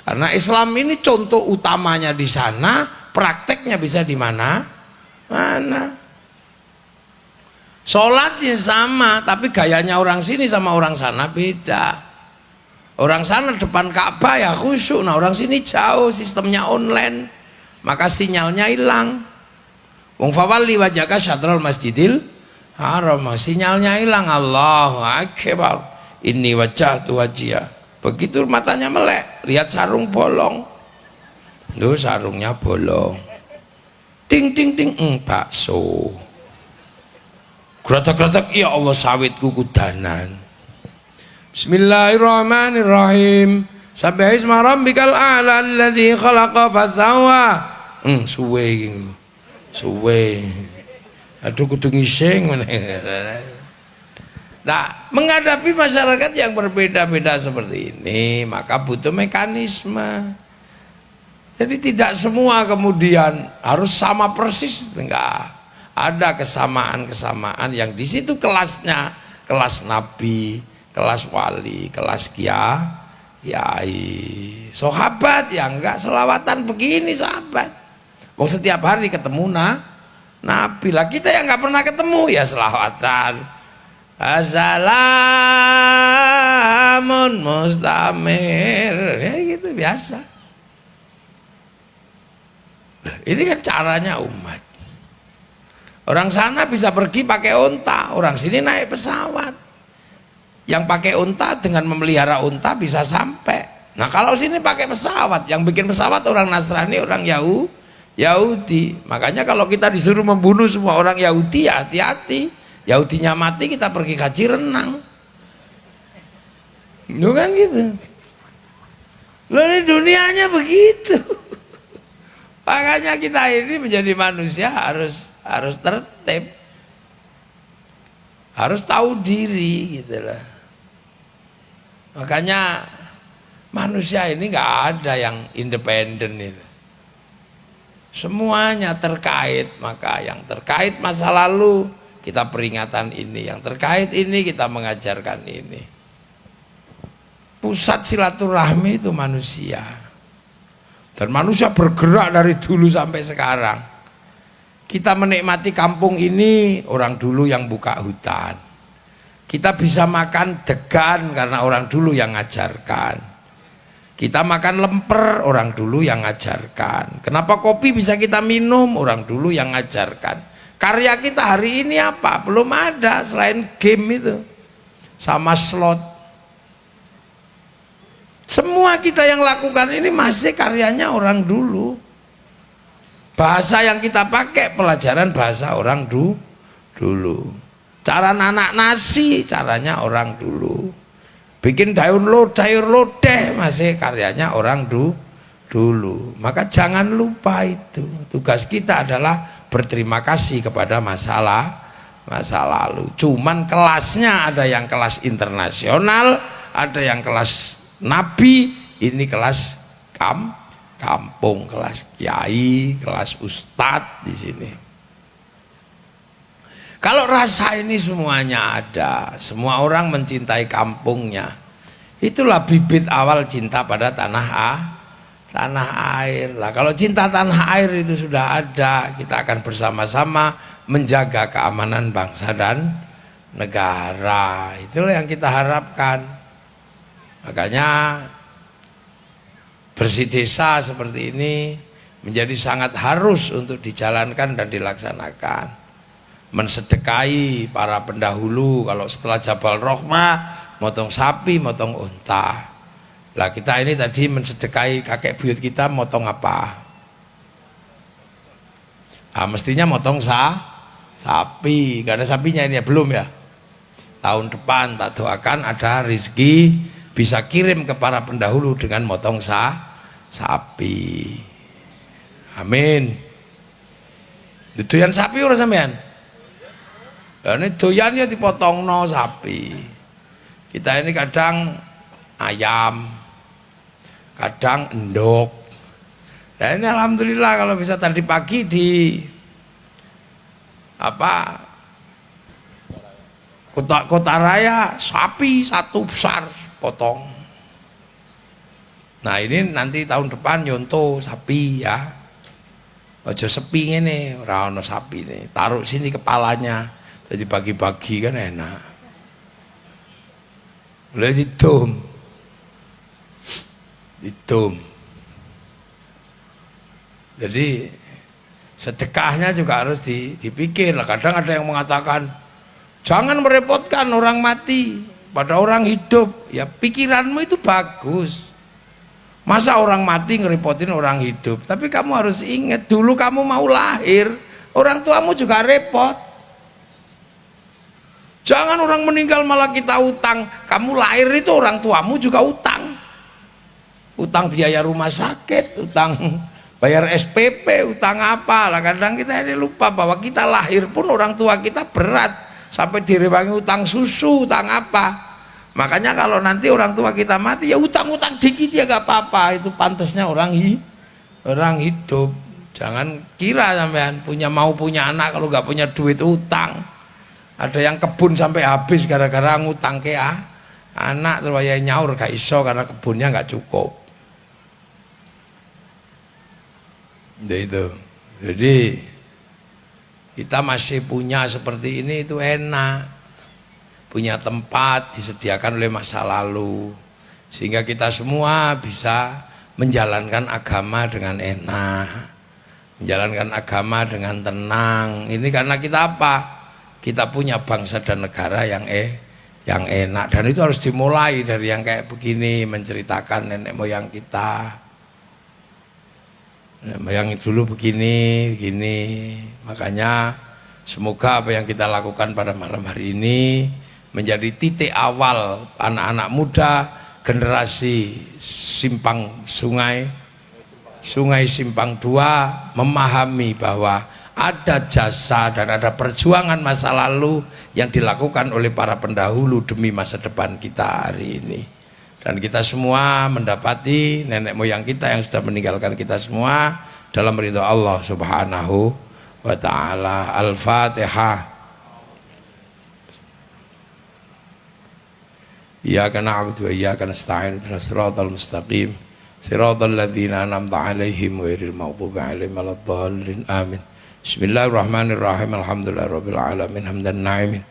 Karena Islam ini contoh utamanya di sana, prakteknya bisa di mana? Sholatnya sama, tapi gayanya orang sini sama orang sana beda. Orang sana depan Ka'bah ya khusyuk, nah orang sini jauh, sistemnya online, maka sinyalnya hilang. Wong fawalli wajhaka syatrul masjidil haram, sinyalnya hilang. Allahu akbar, inni wajjahtu wajhiya. Begitu matanya melek, lihat sarung bolong. Duh, sarungnya bolong. Ting ting ting, bakso. Gratak-gratak, ya Allah sawitku kudanan. Bismillahirrahmanirrahim. Sabbihisma rabbikal a'la alladzi khalaqa fasawwa. Suwe iki. Suwe, aduh kudu ngising. Nah, menghadapi masyarakat yang berbeda-beda seperti ini, maka butuh mekanisme. Jadi tidak semua kemudian harus sama persis, enggak. Ada kesamaan-kesamaan yang di situ kelasnya, kelas nabi, kelas wali, kelas kiai, sahabat ya enggak selawatan begini sahabat. Wong setiap hari ketemu Nabi lah, kita yang nggak pernah ketemu ya selawatan. Assalamun mustamir, ya gitu biasa. Ini kan caranya umat. Orang sana bisa pergi pakai unta, orang sini naik pesawat. Yang pakai unta dengan memelihara unta bisa sampai. Nah kalau sini pakai pesawat, yang bikin pesawat orang Nasrani, orang Yahudi. Makanya kalau kita disuruh membunuh semua orang Yahudi ya hati-hati. Yahudinya mati kita pergi haji renang. Itu kan gitu. Loh, ini dunianya begitu. Makanya kita ini menjadi manusia harus tertib. Harus tahu diri gitu lah. Makanya manusia ini nggak ada yang independen itu. Semuanya terkait, maka yang terkait masa lalu kita peringatan ini, yang terkait ini kita mengajarkan ini. Pusat silaturahmi itu manusia, dan manusia bergerak dari dulu sampai sekarang. Kita menikmati kampung ini, orang dulu yang buka hutan. Kita bisa makan degan karena orang dulu yang ngajarkan. Kita makan lemper, orang dulu yang ngajarkan. Kenapa kopi bisa kita minum? Orang dulu yang ngajarkan. Karya kita hari ini apa? Belum ada selain game itu sama slot. Semua kita yang lakukan ini masih karyanya orang dulu. Bahasa yang kita pakai pelajaran bahasa orang dulu. Cara nanak nasi caranya orang dulu. Bikin daun lodeh masih karyanya orang dulu. Maka jangan lupa itu. Tugas kita adalah berterima kasih kepada masa lalu. Cuman kelasnya ada yang kelas internasional, ada yang kelas nabi, ini kelas kampung, kelas kiai, kelas ustadz di sini. Kalau rasa ini semuanya ada, semua orang mencintai kampungnya, itulah bibit awal cinta pada tanah air. Lah kalau cinta tanah air itu sudah ada, kita akan bersama-sama menjaga keamanan bangsa dan negara. Itulah yang kita harapkan. Makanya bersih desa seperti ini menjadi sangat harus untuk dijalankan dan dilaksanakan. Mensedekahi para pendahulu, kalau setelah Jabal Rahmah motong sapi, motong unta. Lah kita ini tadi mensedekahi kakek buyut kita, motong apa? Mestinya motong sapi, karena sapinya ini ya belum ya. Tahun depan tak doakan ada rezeki bisa kirim ke para pendahulu dengan motong sapi. Amin. Doyan sapi ora sampean? Lah ini doyannya dipotongno sapi. Kita ini kadang ayam, kadang endok. Nah ini alhamdulillah kalau bisa tadi pagi di kota raya sapi satu besar potong. Nah ini nanti tahun depan nyonto sapi ya. Ojo sepi ngene, ora ono sapi nih. Taruh sini kepalanya. Jadi pagi-pagi kan enak. Boleh ditum. Jadi sedekahnya juga harus dipikir. Kadang ada yang mengatakan jangan merepotkan orang mati pada orang hidup. Ya pikiranmu itu bagus. Masa orang mati ngerepotin orang hidup? Tapi kamu harus ingat dulu kamu mau lahir, orang tuamu juga repot. Jangan orang meninggal malah kita utang. Kamu lahir itu orang tuamu juga utang. Utang biaya rumah sakit, utang bayar SPP, utang apa. Lah kadang kita ini lupa bahwa kita lahir pun orang tua kita berat. Sampai direwangi utang susu, utang apa. Makanya kalau nanti orang tua kita mati ya utang-utang dikit ya gak apa-apa. Itu pantasnya orang hidup. Jangan kira sampean punya anak kalau gak punya duit utang. Ada yang kebun sampai habis gara-gara ngutang ke anak, terus ya nyaur gak iso karena kebunnya gak cukup. Itu. Jadi kita masih punya seperti ini itu enak. Punya tempat disediakan oleh masa lalu. Sehingga kita semua bisa menjalankan agama dengan enak. Menjalankan agama dengan tenang. Ini karena kita apa? Kita punya bangsa dan negara yang enak, dan itu harus dimulai dari yang kayak begini, menceritakan nenek moyang kita. Nenek moyang dulu begini. Makanya semoga apa yang kita lakukan pada malam hari ini menjadi titik awal anak-anak muda generasi sungai Simpang 2 memahami bahwa ada jasa dan ada perjuangan masa lalu yang dilakukan oleh para pendahulu demi masa depan kita hari ini. Dan kita semua mendapati nenek moyang kita yang sudah meninggalkan kita semua dalam ridha Allah Subhanahu wa ta'ala. Al-Fatihah. Iyyaka na'budu wa iyyaka nasta'in ihdinas siratal mustaqim siratal ladzina an'amta 'alaihim ghairil maghdubi 'alaihim waladdallin. Amin. Bismillahirrahmanirrahim. Alhamdulillahirabbil alamin hamdan na'imin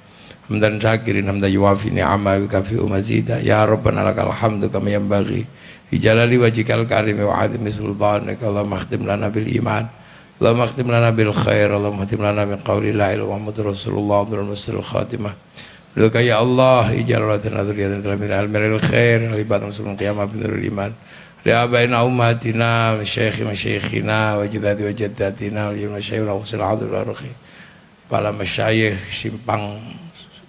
hamdan syakirin hamdan yuwafi ni'ama wa kafi'u mazida. Ya rabbana lakal hamdu kama yanbaghi fi jalali wajhikal karim wa 'azimi sultanika. Allahumma khtim lana bil iman, Allahumma khtim lana bil khair, Allahumma khtim lana min qawli la ilaha illallah Muhammadur Rasulullah wa musil khatimah. Laka ya Allah ij'al lana dzurriyyatan min al-miril khair libadan sulul qiyamah binurul iman. Ya baina ummatina masyayikhina wa jadati wa jaddatina wa masyayikhina wa sallallahu alaihi para masyayikh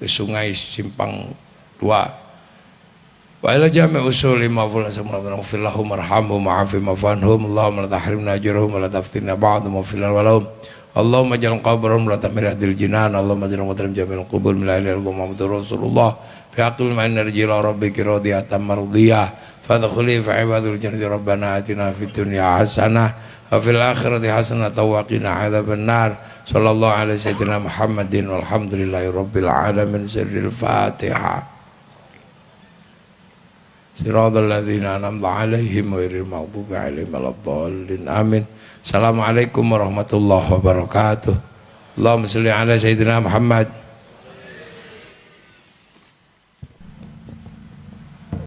sungai Simpang 2 wa ila jami' usuli maful samana filahum arhamhum ma'afi mafanhum Allahumma la tahrimna ajrahum wa la taftinna ba'dhum wa filal walahum Allahumma ja'al qabrahum la tamirahdil jinan Allahumma ja'al qadram jami'al qubur min la ilaha illallah Muhammadur Rasulullah fi haqqil ma'in narjila rabbika radiyatan mardiyah fadkhuli fi ibadil jannati rabbana atina fid dunya hasanah wa fil akhirati hasanah wa qina adzabannar. Sallallahu alaihi sayyidina Muhammadin walhamdulillahi rabbil alamin. Sirril Fatihah. Siratal ladzina an'amta 'alaihim ghairil maghdubi 'alaihim waladdallin. Amin. Assalamualaikum warahmatullahi wabarakatuh. Allahumma shalli ala sayyidina Muhammad.